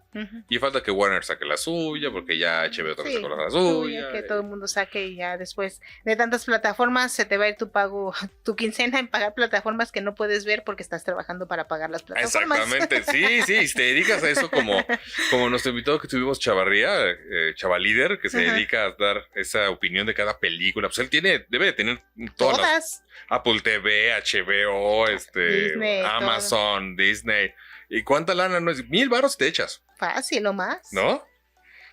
Y falta que Warner saque la suya, porque ya HBO también sacó la suya. Que todo el mundo saque y ya después de tantas plataformas se te va a ir tu pago, tu quincena en pagar plataformas que no puedes ver porque estás trabajando para pagar las plataformas. Exactamente, sí, y si te dedicas a eso como nuestro invitado que tuvimos Chavarría, Chavalíder, que se dedica a dar esa opinión de cada película. Pues él debe de tener todas. Las Apple TV, HBO, Disney, Amazon, todo. Disney. ¿Y cuánta lana no es? 1,000 varos te echas. Fácil o más. ¿No?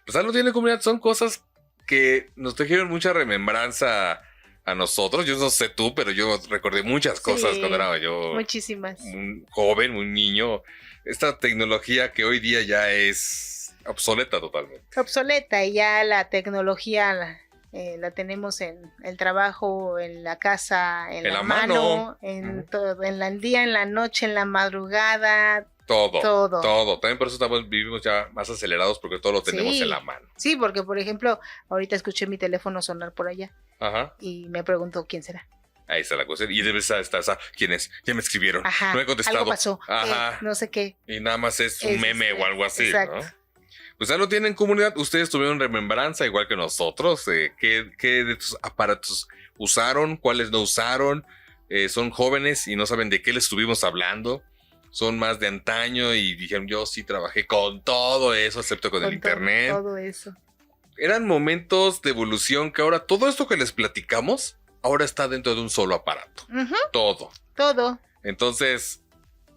Pues algo tiene comunidad. Son cosas que nos trajeron mucha remembranza a nosotros. Yo no sé tú, pero yo recordé muchas cosas cuando era yo. Muchísimas. Un joven, un niño. Esta tecnología que hoy día ya es obsoleta totalmente. Obsoleta, y ya la tecnología la tenemos en el trabajo, en la casa, en la mano, en todo, en el día, en la noche, en la madrugada. Todo. También por eso vivimos ya más acelerados, porque todo lo tenemos en la mano. Sí, porque por ejemplo, ahorita escuché mi teléfono sonar por allá. Ajá. Y me preguntó quién será. Ahí está la cosa. Y debe estar, ¿quién es? Ya me escribieron. Ajá, no he contestado. Algo pasó. Ajá. No sé qué. Y nada más es un meme o algo así, exacto. ¿no? Pues ya lo tienen, comunidad. Ustedes tuvieron remembranza igual que nosotros. ¿Qué de tus aparatos usaron? ¿Cuáles no usaron? Son jóvenes y no saben de qué les estuvimos hablando. son más de antaño y dijeron, yo sí trabajé con todo eso, excepto con el internet. Todo eso. Eran momentos de evolución que ahora todo esto que les platicamos, ahora está dentro de un solo aparato. Todo. Entonces,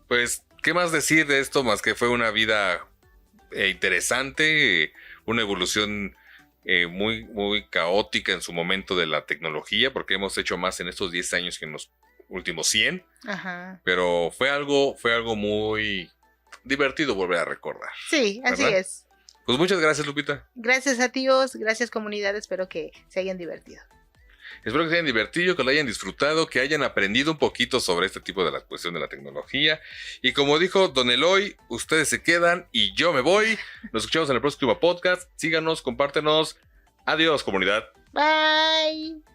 pues, ¿qué más decir de esto? Más que fue una vida interesante, una evolución muy, muy caótica en su momento de la tecnología, porque hemos hecho más en estos 10 años que en los últimos 100. Ajá. Pero fue algo muy divertido volver a recordar. Sí, así ¿verdad? es. Pues muchas gracias, Lupita. Gracias a tíos, gracias comunidad, espero que se hayan divertido. Espero que se hayan divertido, que lo hayan disfrutado, que hayan aprendido un poquito sobre este tipo de la cuestión de la tecnología. Y como dijo Don Eloy, ustedes se quedan y yo me voy. Nos escuchamos en el próximo podcast. Síganos, compártenos. Adiós, comunidad. Bye.